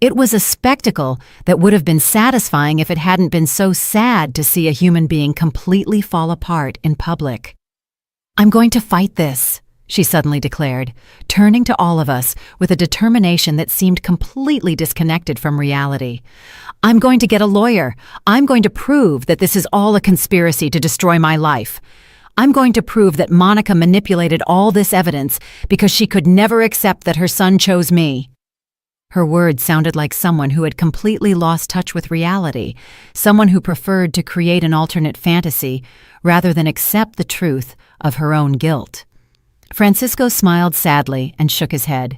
It was a spectacle that would have been satisfying if it hadn't been so sad to see a human being completely fall apart in public. "I'm going to fight this," she suddenly declared, turning to all of us with a determination that seemed completely disconnected from reality. "I'm going to get a lawyer. I'm going to prove that this is all a conspiracy to destroy my life. I'm going to prove that Monica manipulated all this evidence because she could never accept that her son chose me." Her words sounded like someone who had completely lost touch with reality, someone who preferred to create an alternate fantasy rather than accept the truth of her own guilt. Francisco smiled sadly and shook his head.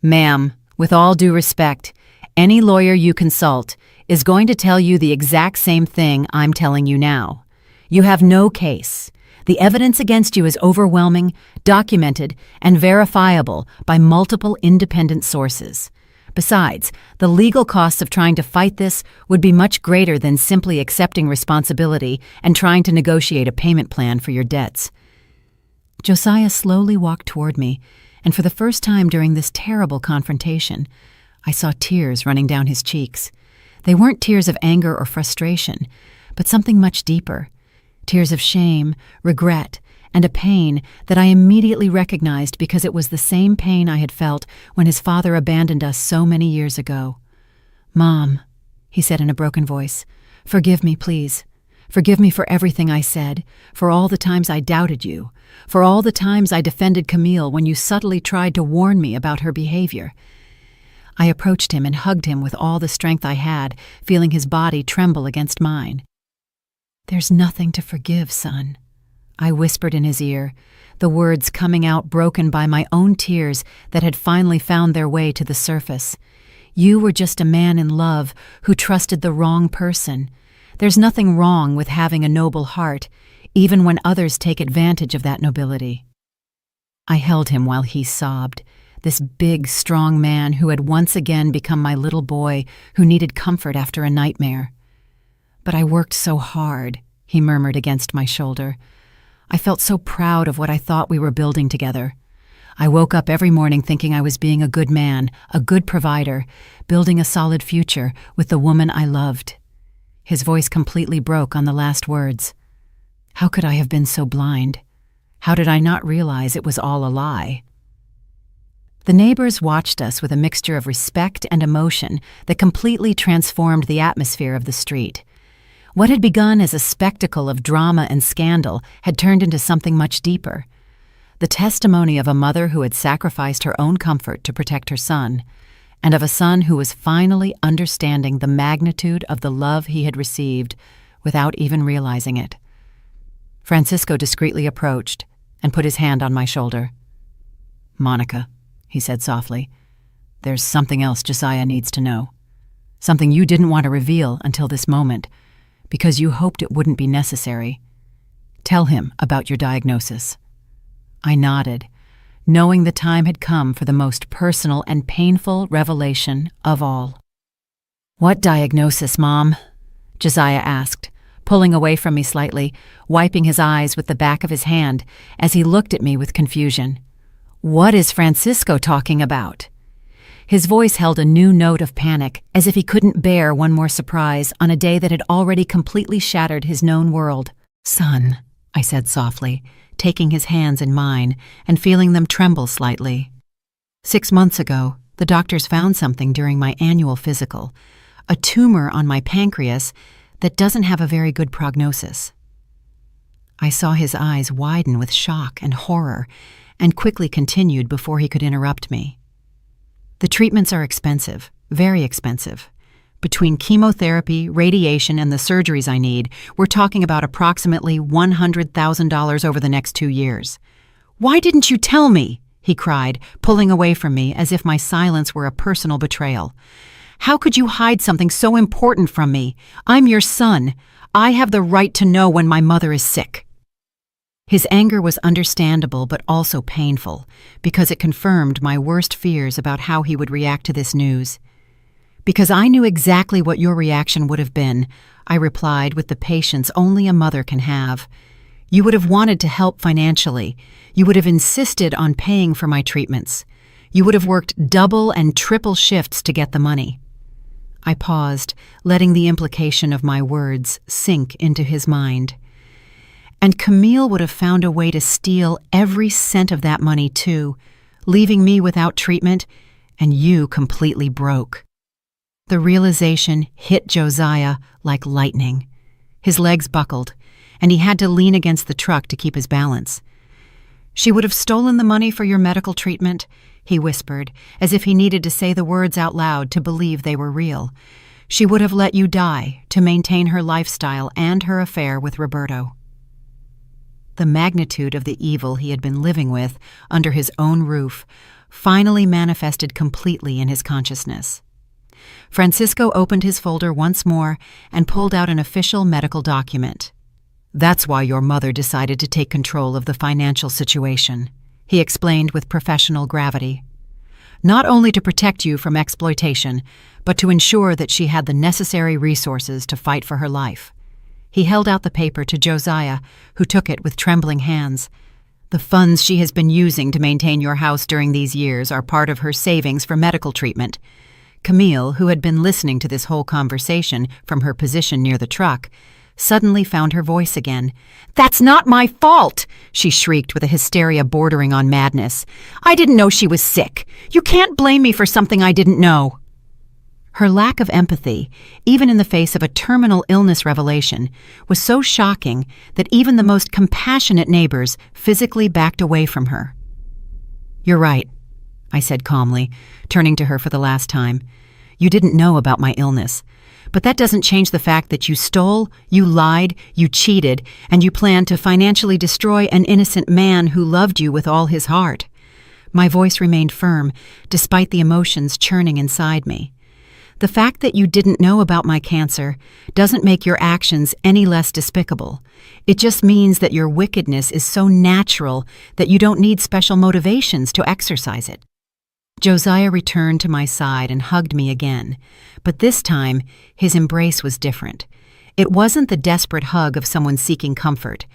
"Ma'am, with all due respect, any lawyer you consult is going to tell you the exact same thing I'm telling you now. You have no case. The evidence against you is overwhelming, documented, and verifiable by multiple independent sources. Besides, the legal costs of trying to fight this would be much greater than simply accepting responsibility and trying to negotiate a payment plan for your debts." Josiah slowly walked toward me, and for the first time during this terrible confrontation, I saw tears running down his cheeks. They weren't tears of anger or frustration, but something much deeper. Tears of shame, regret, and a pain that I immediately recognized because it was the same pain I had felt when his father abandoned us so many years ago. "Mom," he said in a broken voice, "forgive me, please. Forgive me for everything I said, for all the times I doubted you, for all the times I defended Camille when you subtly tried to warn me about her behavior." I approached him and hugged him with all the strength I had, feeling his body tremble against mine. "There's nothing to forgive, son," I whispered in his ear, the words coming out broken by my own tears that had finally found their way to the surface. "You were just a man in love who trusted the wrong person. There's nothing wrong with having a noble heart, even when others take advantage of that nobility." I held him while he sobbed, this big, strong man who had once again become my little boy who needed comfort after a nightmare. "But I worked so hard," he murmured against my shoulder. "I felt so proud of what I thought we were building together. I woke up every morning thinking I was being a good man, a good provider, building a solid future with the woman I loved." His voice completely broke on the last words. How could I have been so blind? How did I not realize it was all a lie? The neighbors watched us with a mixture of respect and emotion that completely transformed the atmosphere of the street. What had begun as a spectacle of drama and scandal had turned into something much deeper. The testimony of a mother who had sacrificed her own comfort to protect her son, and of a son who was finally understanding the magnitude of the love he had received without even realizing it. Francisco discreetly approached and put his hand on my shoulder. "Monica," he said softly, "there's something else Josiah needs to know. Something you didn't want to reveal until this moment, because you hoped it wouldn't be necessary. Tell him about your diagnosis." I nodded, knowing the time had come for the most personal and painful revelation of all. "What diagnosis, Mom?" Josiah asked, pulling away from me slightly, wiping his eyes with the back of his hand as he looked at me with confusion. "What is Francisco talking about?" His voice held a new note of panic, as if he couldn't bear one more surprise on a day that had already completely shattered his known world. "Son," I said softly, taking his hands in mine and feeling them tremble slightly. 6 months ago, the doctors found something during my annual physical, a tumor on my pancreas that doesn't have a very good prognosis. I saw his eyes widen with shock and horror and quickly continued before he could interrupt me. The treatments are expensive, very expensive. Between chemotherapy, radiation, and the surgeries I need, we're talking about approximately $100,000 over the next 2 years. Why didn't you tell me? He cried, pulling away from me as if my silence were a personal betrayal. How could you hide something so important from me? I'm your son. I have the right to know when my mother is sick. His anger was understandable but also painful, because it confirmed my worst fears about how he would react to this news. Because I knew exactly what your reaction would have been, I replied with the patience only a mother can have. You would have wanted to help financially. You would have insisted on paying for my treatments. You would have worked double and triple shifts to get the money. I paused, letting the implication of my words sink into his mind. And Camille would have found a way to steal every cent of that money too, leaving me without treatment and you completely broke. The realization hit Josiah like lightning. His legs buckled, and he had to lean against the truck to keep his balance. She would have stolen the money for your medical treatment, he whispered, as if he needed to say the words out loud to believe they were real. She would have let you die to maintain her lifestyle and her affair with Roberto. The magnitude of the evil he had been living with under his own roof finally manifested completely in his consciousness. Francisco opened his folder once more and pulled out an official medical document. That's why your mother decided to take control of the financial situation, he explained with professional gravity. Not only to protect you from exploitation, but to ensure that she had the necessary resources to fight for her life. He held out the paper to Josiah, who took it with trembling hands. The funds she has been using to maintain your house during these years are part of her savings for medical treatment. Camille, who had been listening to this whole conversation from her position near the truck, suddenly found her voice again. "That's not my fault!" she shrieked with a hysteria bordering on madness. "I didn't know she was sick. You can't blame me for something I didn't know." Her lack of empathy, even in the face of a terminal illness revelation, was so shocking that even the most compassionate neighbors physically backed away from her. "You're right," I said calmly, turning to her for the last time. "You didn't know about my illness. But that doesn't change the fact that you stole, you lied, you cheated, and you planned to financially destroy an innocent man who loved you with all his heart." My voice remained firm, despite the emotions churning inside me. "The fact that you didn't know about my cancer doesn't make your actions any less despicable. It just means that your wickedness is so natural that you don't need special motivations to exercise it." Josiah returned to my side and hugged me again, but this time his embrace was different. It wasn't the desperate hug of someone seeking comfort,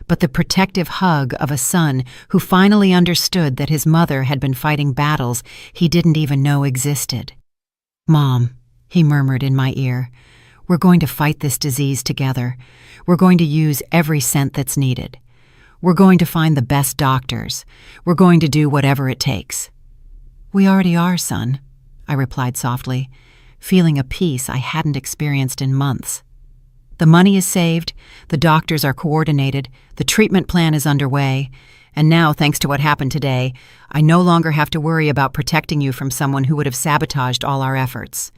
but the protective hug of a son who finally understood that his mother had been fighting battles he didn't even know existed. "Mom," he murmured in my ear, "we're going to fight this disease together. We're going to use every cent that's needed. We're going to find the best doctors. We're going to do whatever it takes." "We already are, son," I replied softly, feeling a peace I hadn't experienced in months. "The money is saved, the doctors are coordinated, the treatment plan is underway, and now, thanks to what happened today, I no longer have to worry about protecting you from someone who would have sabotaged all our efforts."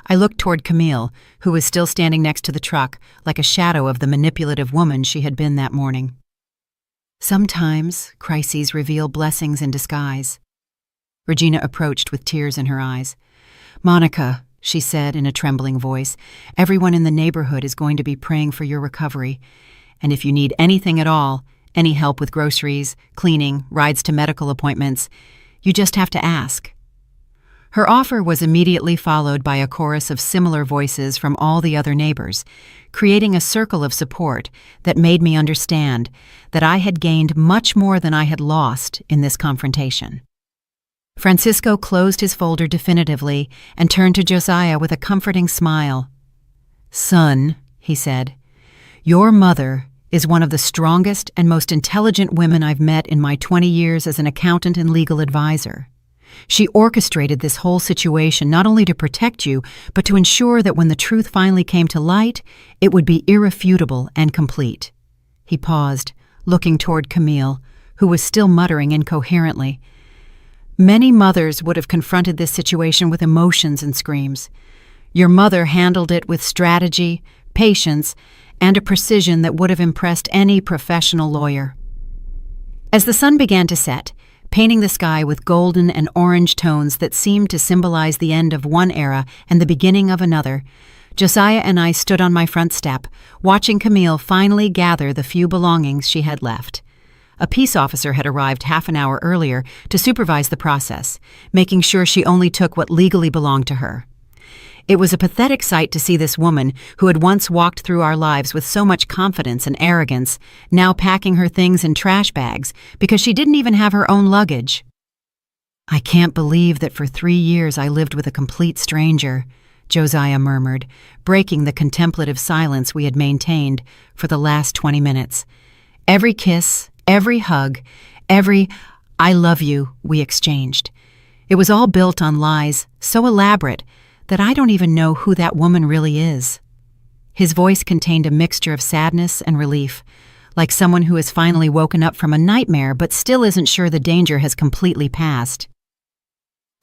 I looked toward Camille, who was still standing next to the truck, like a shadow of the manipulative woman she had been that morning. Sometimes crises reveal blessings in disguise. Regina approached with tears in her eyes. "Monica," she said in a trembling voice, "everyone in the neighborhood is going to be praying for your recovery. And if you need anything at all, any help with groceries, cleaning, rides to medical appointments, you just have to ask." Her offer was immediately followed by a chorus of similar voices from all the other neighbors, creating a circle of support that made me understand that I had gained much more than I had lost in this confrontation. Francisco closed his folder definitively and turned to Josiah with a comforting smile. "Son," he said, "your mother is one of the strongest and most intelligent women I've met in my 20 years as an accountant and legal advisor. She orchestrated this whole situation not only to protect you, but to ensure that when the truth finally came to light, it would be irrefutable and complete." He paused, looking toward Camille, who was still muttering incoherently. Many mothers would have confronted this situation with emotions and screams. Your mother handled it with strategy, patience, and a precision that would have impressed any professional lawyer. As the sun began to set, painting the sky with golden and orange tones that seemed to symbolize the end of one era and the beginning of another, Josiah and I stood on my front step, watching Camille finally gather the few belongings she had left. A peace officer had arrived half an hour earlier to supervise the process, making sure she only took what legally belonged to her. It was a pathetic sight to see this woman, who had once walked through our lives with so much confidence and arrogance, now packing her things in trash bags because she didn't even have her own luggage. "I can't believe that for 3 years I lived with a complete stranger," Josiah murmured, breaking the contemplative silence we had maintained for the last 20 minutes. Every kiss, every hug, every "I love you" we exchanged. It was all built on lies so elaborate that I don't even know who that woman really is. His voice contained a mixture of sadness and relief, like someone who has finally woken up from a nightmare but still isn't sure the danger has completely passed.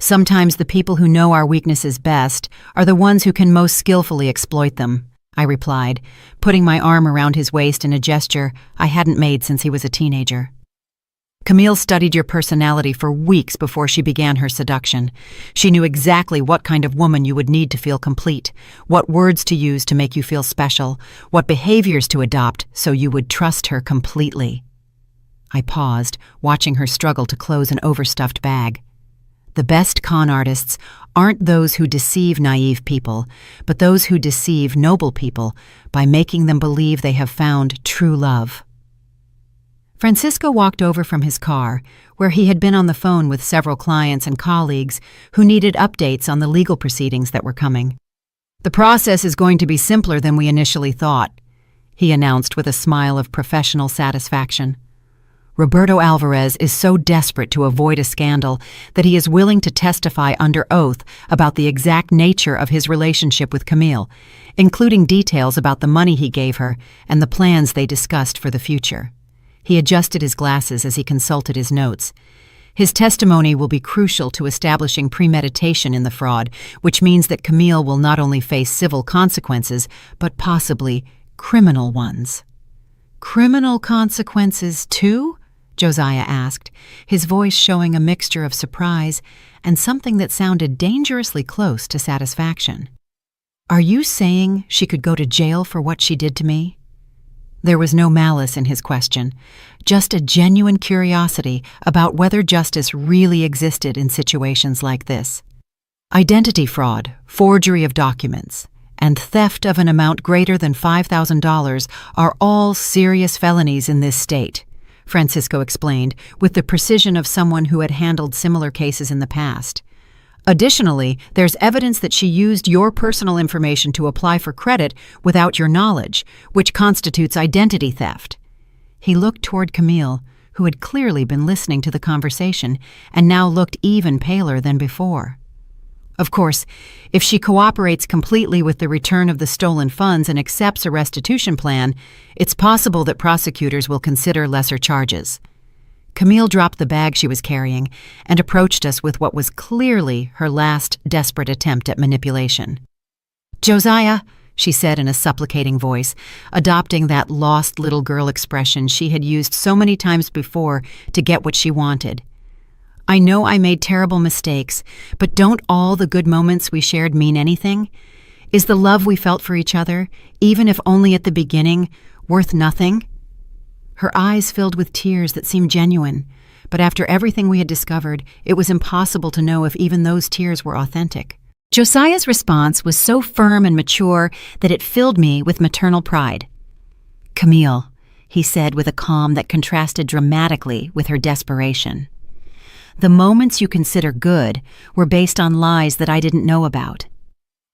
"Sometimes the people who know our weaknesses best are the ones who can most skillfully exploit them," I replied, putting my arm around his waist in a gesture I hadn't made since he was a teenager. "Camille studied your personality for weeks before she began her seduction. She knew exactly what kind of woman you would need to feel complete, what words to use to make you feel special, what behaviors to adopt so you would trust her completely." I paused, watching her struggle to close an overstuffed bag. The best con artists aren't those who deceive naive people, but those who deceive noble people by making them believe they have found true love. Francisco walked over from his car, where he had been on the phone with several clients and colleagues who needed updates on the legal proceedings that were coming. "The process is going to be simpler than we initially thought," he announced with a smile of professional satisfaction. "Roberto Alvarez is so desperate to avoid a scandal that he is willing to testify under oath about the exact nature of his relationship with Camille, including details about the money he gave her and the plans they discussed for the future." He adjusted his glasses as he consulted his notes. His testimony will be crucial to establishing premeditation in the fraud, which means that Camille will not only face civil consequences, but possibly criminal ones. "Criminal consequences, too?" Josiah asked, his voice showing a mixture of surprise and something that sounded dangerously close to satisfaction. "Are you saying she could go to jail for what she did to me?" There was no malice in his question, just a genuine curiosity about whether justice really existed in situations like this. Identity fraud, forgery of documents, and theft of an amount greater than $5,000 are all serious felonies in this state, Francisco explained with the precision of someone who had handled similar cases in the past. "Additionally, there's evidence that she used your personal information to apply for credit without your knowledge, which constitutes identity theft." He looked toward Camille, who had clearly been listening to the conversation and now looked even paler than before. "Of course, if she cooperates completely with the return of the stolen funds and accepts a restitution plan, it's possible that prosecutors will consider lesser charges." Camille dropped the bag she was carrying and approached us with what was clearly her last desperate attempt at manipulation. "Josiah," she said in a supplicating voice, adopting that lost little girl expression she had used so many times before to get what she wanted. "I know I made terrible mistakes, but don't all the good moments we shared mean anything? Is the love we felt for each other, even if only at the beginning, worth nothing?" Her eyes filled with tears that seemed genuine, but after everything we had discovered, it was impossible to know if even those tears were authentic. Josiah's response was so firm and mature that it filled me with maternal pride. "Camille," he said with a calm that contrasted dramatically with her desperation, "the moments you consider good were based on lies that I didn't know about.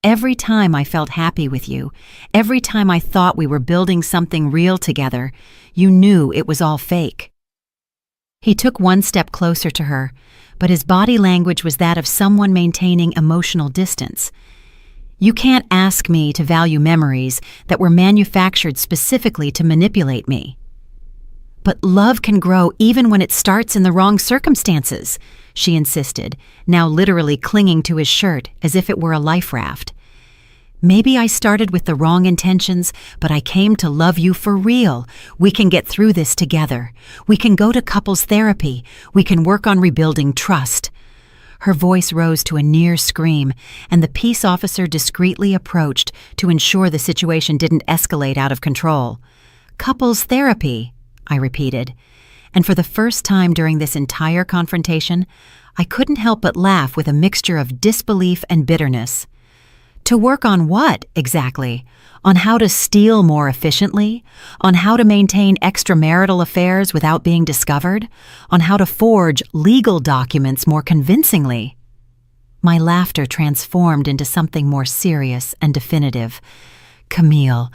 Every time I felt happy with you, every time I thought we were building something real together, you knew it was all fake." He took one step closer to her, but his body language was that of someone maintaining emotional distance. "You can't ask me to value memories that were manufactured specifically to manipulate me." But love can grow even when it starts in the wrong circumstances, she insisted, now literally clinging to his shirt as if it were a life raft. Maybe I started with the wrong intentions, but I came to love you for real. We can get through this together. We can go to couples therapy. We can work on rebuilding trust. Her voice rose to a near scream, and the peace officer discreetly approached to ensure the situation didn't escalate out of control. Couples therapy, I repeated. And for the first time during this entire confrontation, I couldn't help but laugh with a mixture of disbelief and bitterness. To work on what, exactly? On how to steal more efficiently? On how to maintain extramarital affairs without being discovered? On how to forge legal documents more convincingly? My laughter transformed into something more serious and definitive. Camille,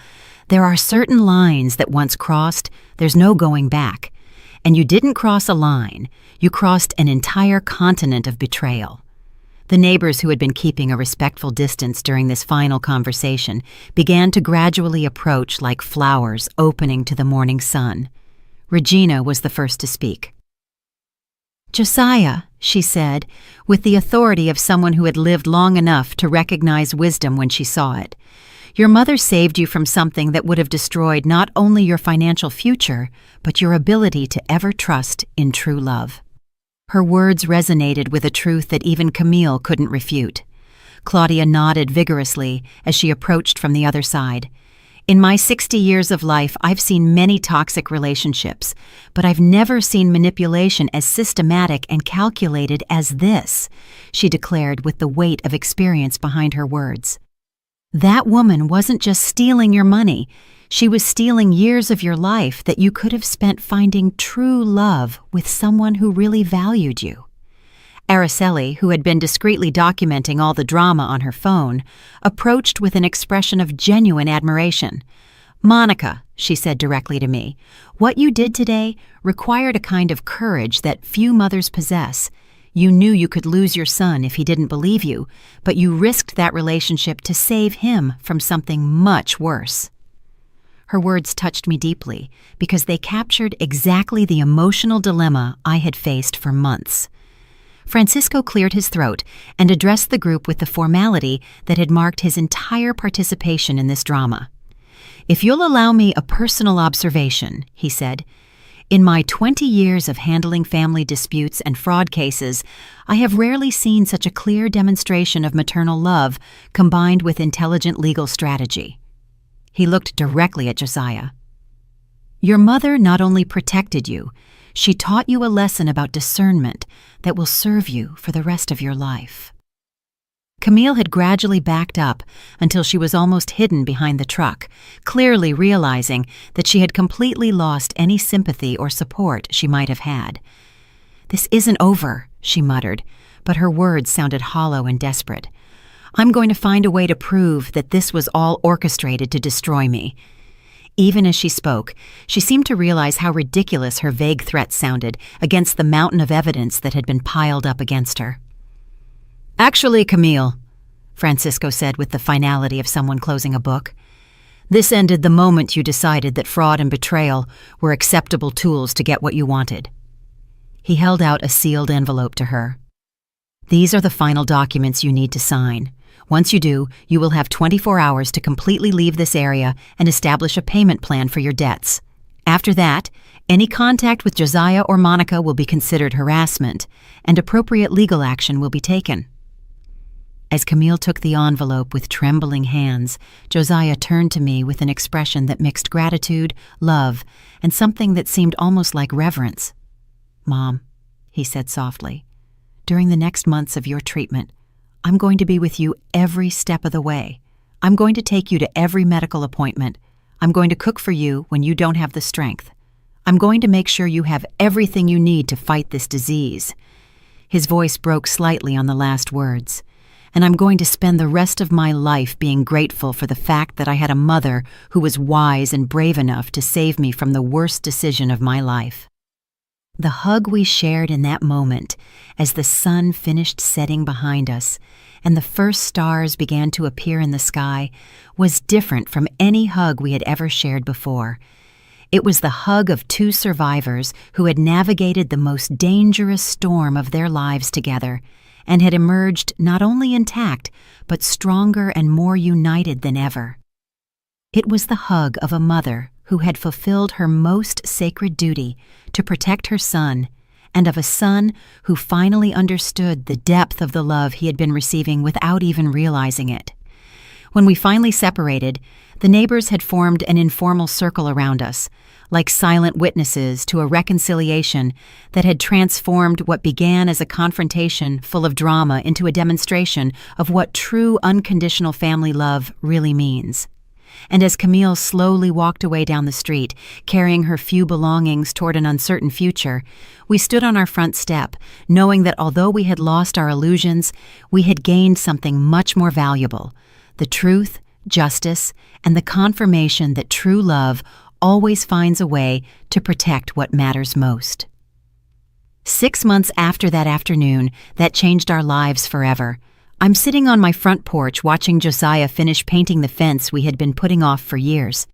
there are certain lines that once crossed, there's no going back. And you didn't cross a line, you crossed an entire continent of betrayal. The neighbors who had been keeping a respectful distance during this final conversation began to gradually approach like flowers opening to the morning sun. Regina was the first to speak. "Josiah," she said, with the authority of someone who had lived long enough to recognize wisdom when she saw it, "your mother saved you from something that would have destroyed not only your financial future, but your ability to ever trust in true love." Her words resonated with a truth that even Camille couldn't refute. Claudia nodded vigorously as she approached from the other side. "In my 60 years of life, I've seen many toxic relationships, but I've never seen manipulation as systematic and calculated as this," she declared with the weight of experience behind her words. "That woman wasn't just stealing your money. She was stealing years of your life that you could have spent finding true love with someone who really valued you." Araceli, who had been discreetly documenting all the drama on her phone, approached with an expression of genuine admiration. "Monica," she said directly to me, "what you did today required a kind of courage that few mothers possess. You knew you could lose your son if he didn't believe you, but you risked that relationship to save him from something much worse." Her words touched me deeply because they captured exactly the emotional dilemma I had faced for months. Francisco cleared his throat and addressed the group with the formality that had marked his entire participation in this drama. "If you'll allow me a personal observation," he said, "in my 20 years of handling family disputes and fraud cases, I have rarely seen such a clear demonstration of maternal love combined with intelligent legal strategy." He looked directly at Josiah. "Your mother not only protected you, she taught you a lesson about discernment that will serve you for the rest of your life." Camille had gradually backed up until she was almost hidden behind the truck, clearly realizing that she had completely lost any sympathy or support she might have had. "This isn't over," she muttered, but her words sounded hollow and desperate. "I'm going to find a way to prove that this was all orchestrated to destroy me." Even as she spoke, she seemed to realize how ridiculous her vague threats sounded against the mountain of evidence that had been piled up against her. "Actually, Camille," Francisco said with the finality of someone closing a book, "this ended the moment you decided that fraud and betrayal were acceptable tools to get what you wanted." He held out a sealed envelope to her. "These are the final documents you need to sign. Once you do, you will have 24 hours to completely leave this area and establish a payment plan for your debts. After that, any contact with Josiah or Monica will be considered harassment, and appropriate legal action will be taken." As Camille took the envelope with trembling hands, Josiah turned to me with an expression that mixed gratitude, love, and something that seemed almost like reverence. "Mom," he said softly, "during the next months of your treatment, I'm going to be with you every step of the way. I'm going to take you to every medical appointment. I'm going to cook for you when you don't have the strength. I'm going to make sure you have everything you need to fight this disease." His voice broke slightly on the last words. "And I'm going to spend the rest of my life being grateful for the fact that I had a mother who was wise and brave enough to save me from the worst decision of my life." The hug we shared in that moment, as the sun finished setting behind us and the first stars began to appear in the sky, was different from any hug we had ever shared before. It was the hug of two survivors who had navigated the most dangerous storm of their lives together and had emerged not only intact, but stronger and more united than ever. It was the hug of a mother who had fulfilled her most sacred duty to protect her son, and of a son who finally understood the depth of the love he had been receiving without even realizing it. When we finally separated, the neighbors had formed an informal circle around us, like silent witnesses to a reconciliation that had transformed what began as a confrontation full of drama into a demonstration of what true unconditional family love really means. And as Camille slowly walked away down the street, carrying her few belongings toward an uncertain future, we stood on our front step, knowing that although we had lost our illusions, we had gained something much more valuable: the truth, justice, and the confirmation that true love always finds a way to protect what matters most. 6 months after that afternoon that changed our lives forever, I'm sitting on my front porch watching Josiah finish painting the fence we had been putting off for years.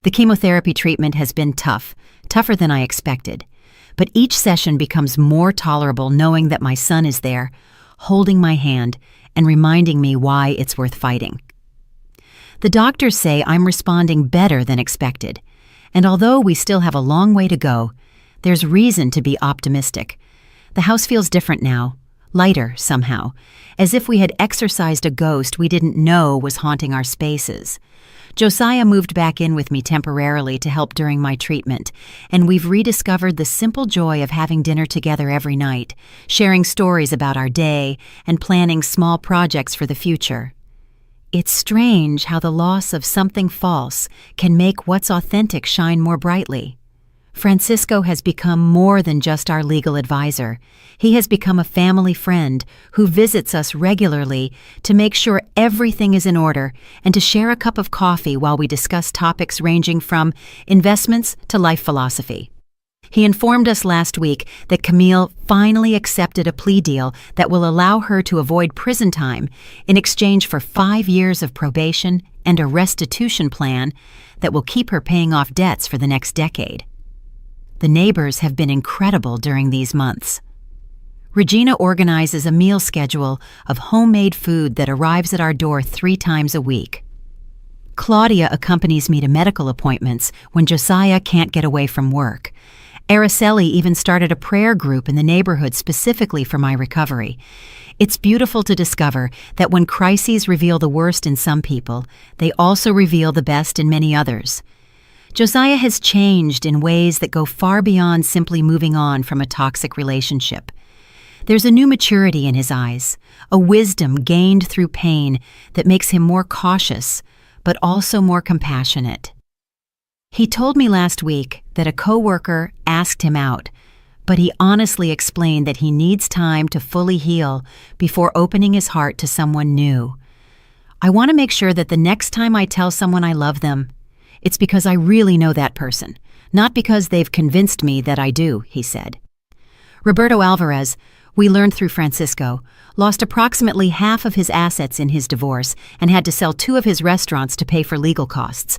The chemotherapy treatment has been tougher than I expected, but each session becomes more tolerable knowing that my son is there, holding my hand and reminding me why it's worth fighting. The doctors say I'm responding better than expected, and although we still have a long way to go, there's reason to be optimistic. The house feels different now, lighter somehow, as if we had exorcised a ghost we didn't know was haunting our spaces. Josiah moved back in with me temporarily to help during my treatment, and we've rediscovered the simple joy of having dinner together every night, sharing stories about our day, and planning small projects for the future. It's strange how the loss of something false can make what's authentic shine more brightly. Francisco has become more than just our legal advisor. He has become a family friend who visits us regularly to make sure everything is in order and to share a cup of coffee while we discuss topics ranging from investments to life philosophy. He informed us last week that Camille finally accepted a plea deal that will allow her to avoid prison time in exchange for 5 years of probation and a restitution plan that will keep her paying off debts for the next decade. The neighbors have been incredible during these months. Regina organizes a meal schedule of homemade food that arrives at our door 3 times a week. Claudia accompanies me to medical appointments when Josiah can't get away from work. Araceli even started a prayer group in the neighborhood specifically for my recovery. It's beautiful to discover that when crises reveal the worst in some people, they also reveal the best in many others. Josiah has changed in ways that go far beyond simply moving on from a toxic relationship. There's a new maturity in his eyes, a wisdom gained through pain that makes him more cautious, but also more compassionate. He told me last week that a coworker asked him out, but he honestly explained that he needs time to fully heal before opening his heart to someone new. I want to make sure that the next time I tell someone I love them, it's because I really know that person, not because they've convinced me that I do, he said. Roberto Alvarez, we learned through Francisco, lost approximately half of his assets in his divorce and had to sell 2 of his restaurants to pay for legal costs.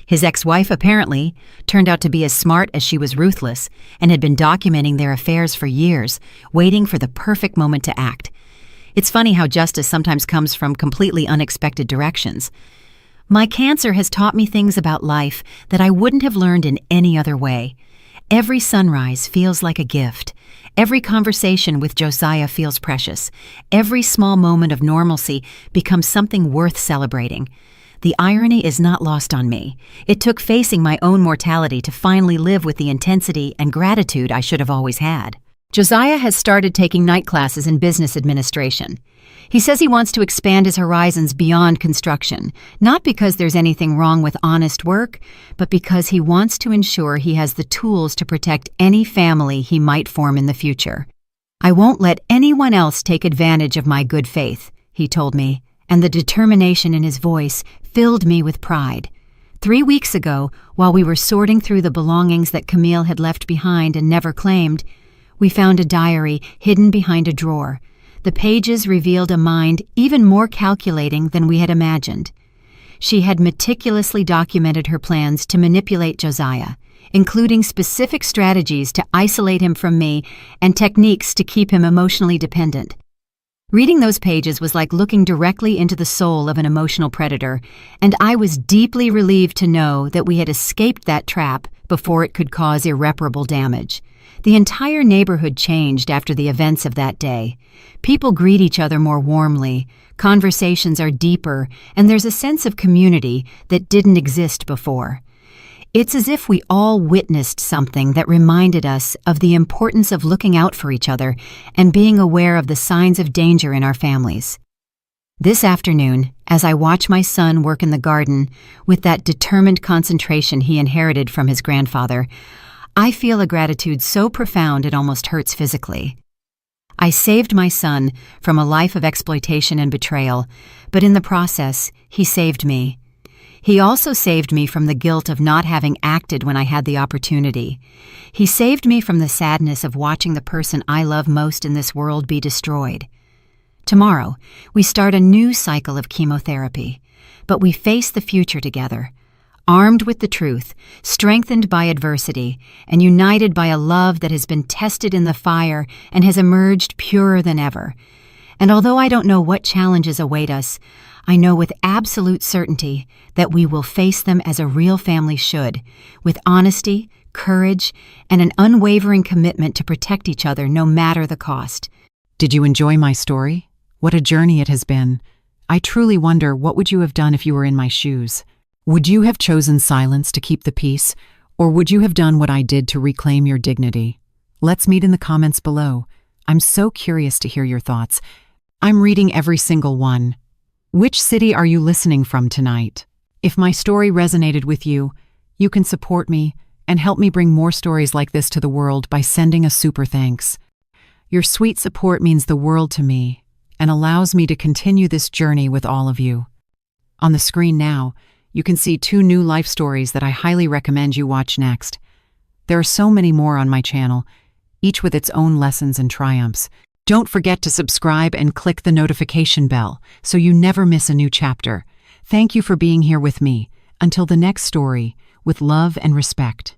His ex-wife, apparently, turned out to be as smart as she was ruthless and had been documenting their affairs for years, waiting for the perfect moment to act. It's funny how justice sometimes comes from completely unexpected directions. My cancer has taught me things about life that I wouldn't have learned in any other way. Every sunrise feels like a gift. Every conversation with Josiah feels precious. Every small moment of normalcy becomes something worth celebrating. The irony is not lost on me. It took facing my own mortality to finally live with the intensity and gratitude I should have always had. Josiah has started taking night classes in business administration. He says he wants to expand his horizons beyond construction, not because there's anything wrong with honest work, but because he wants to ensure he has the tools to protect any family he might form in the future. I won't let anyone else take advantage of my good faith, he told me, and the determination in his voice filled me with pride. 3 weeks ago, while we were sorting through the belongings that Camille had left behind and never claimed, we found a diary hidden behind a drawer. The pages revealed a mind even more calculating than we had imagined. She had meticulously documented her plans to manipulate Josiah, including specific strategies to isolate him from me and techniques to keep him emotionally dependent. Reading those pages was like looking directly into the soul of an emotional predator, and I was deeply relieved to know that we had escaped that trap before it could cause irreparable damage. The entire neighborhood changed after the events of that day. People greet each other more warmly, conversations are deeper, and there's a sense of community that didn't exist before. It's as if we all witnessed something that reminded us of the importance of looking out for each other and being aware of the signs of danger in our families. This afternoon, as I watch my son work in the garden with that determined concentration he inherited from his grandfather, I feel a gratitude so profound it almost hurts physically. I saved my son from a life of exploitation and betrayal, but in the process, he saved me. He also saved me from the guilt of not having acted when I had the opportunity. He saved me from the sadness of watching the person I love most in this world be destroyed. Tomorrow, we start a new cycle of chemotherapy, but we face the future together, armed with the truth, strengthened by adversity, and united by a love that has been tested in the fire and has emerged purer than ever. And although I don't know what challenges await us, I know with absolute certainty that we will face them as a real family should, with honesty, courage, and an unwavering commitment to protect each other no matter the cost. Did you enjoy my story? What a journey it has been. I truly wonder, what would you have done if you were in my shoes? Would you have chosen silence to keep the peace, or would you have done what I did to reclaim your dignity? Let's meet in the comments below. I'm so curious to hear your thoughts. I'm reading every single one. Which city are you listening from tonight? If my story resonated with you, you can support me and help me bring more stories like this to the world by sending a super thanks. Your sweet support means the world to me and allows me to continue this journey with all of you. On the screen now, you can see 2 new life stories that I highly recommend you watch next. There are so many more on my channel, each with its own lessons and triumphs. Don't forget to subscribe and click the notification bell so you never miss a new chapter. Thank you for being here with me. Until the next story, with love and respect.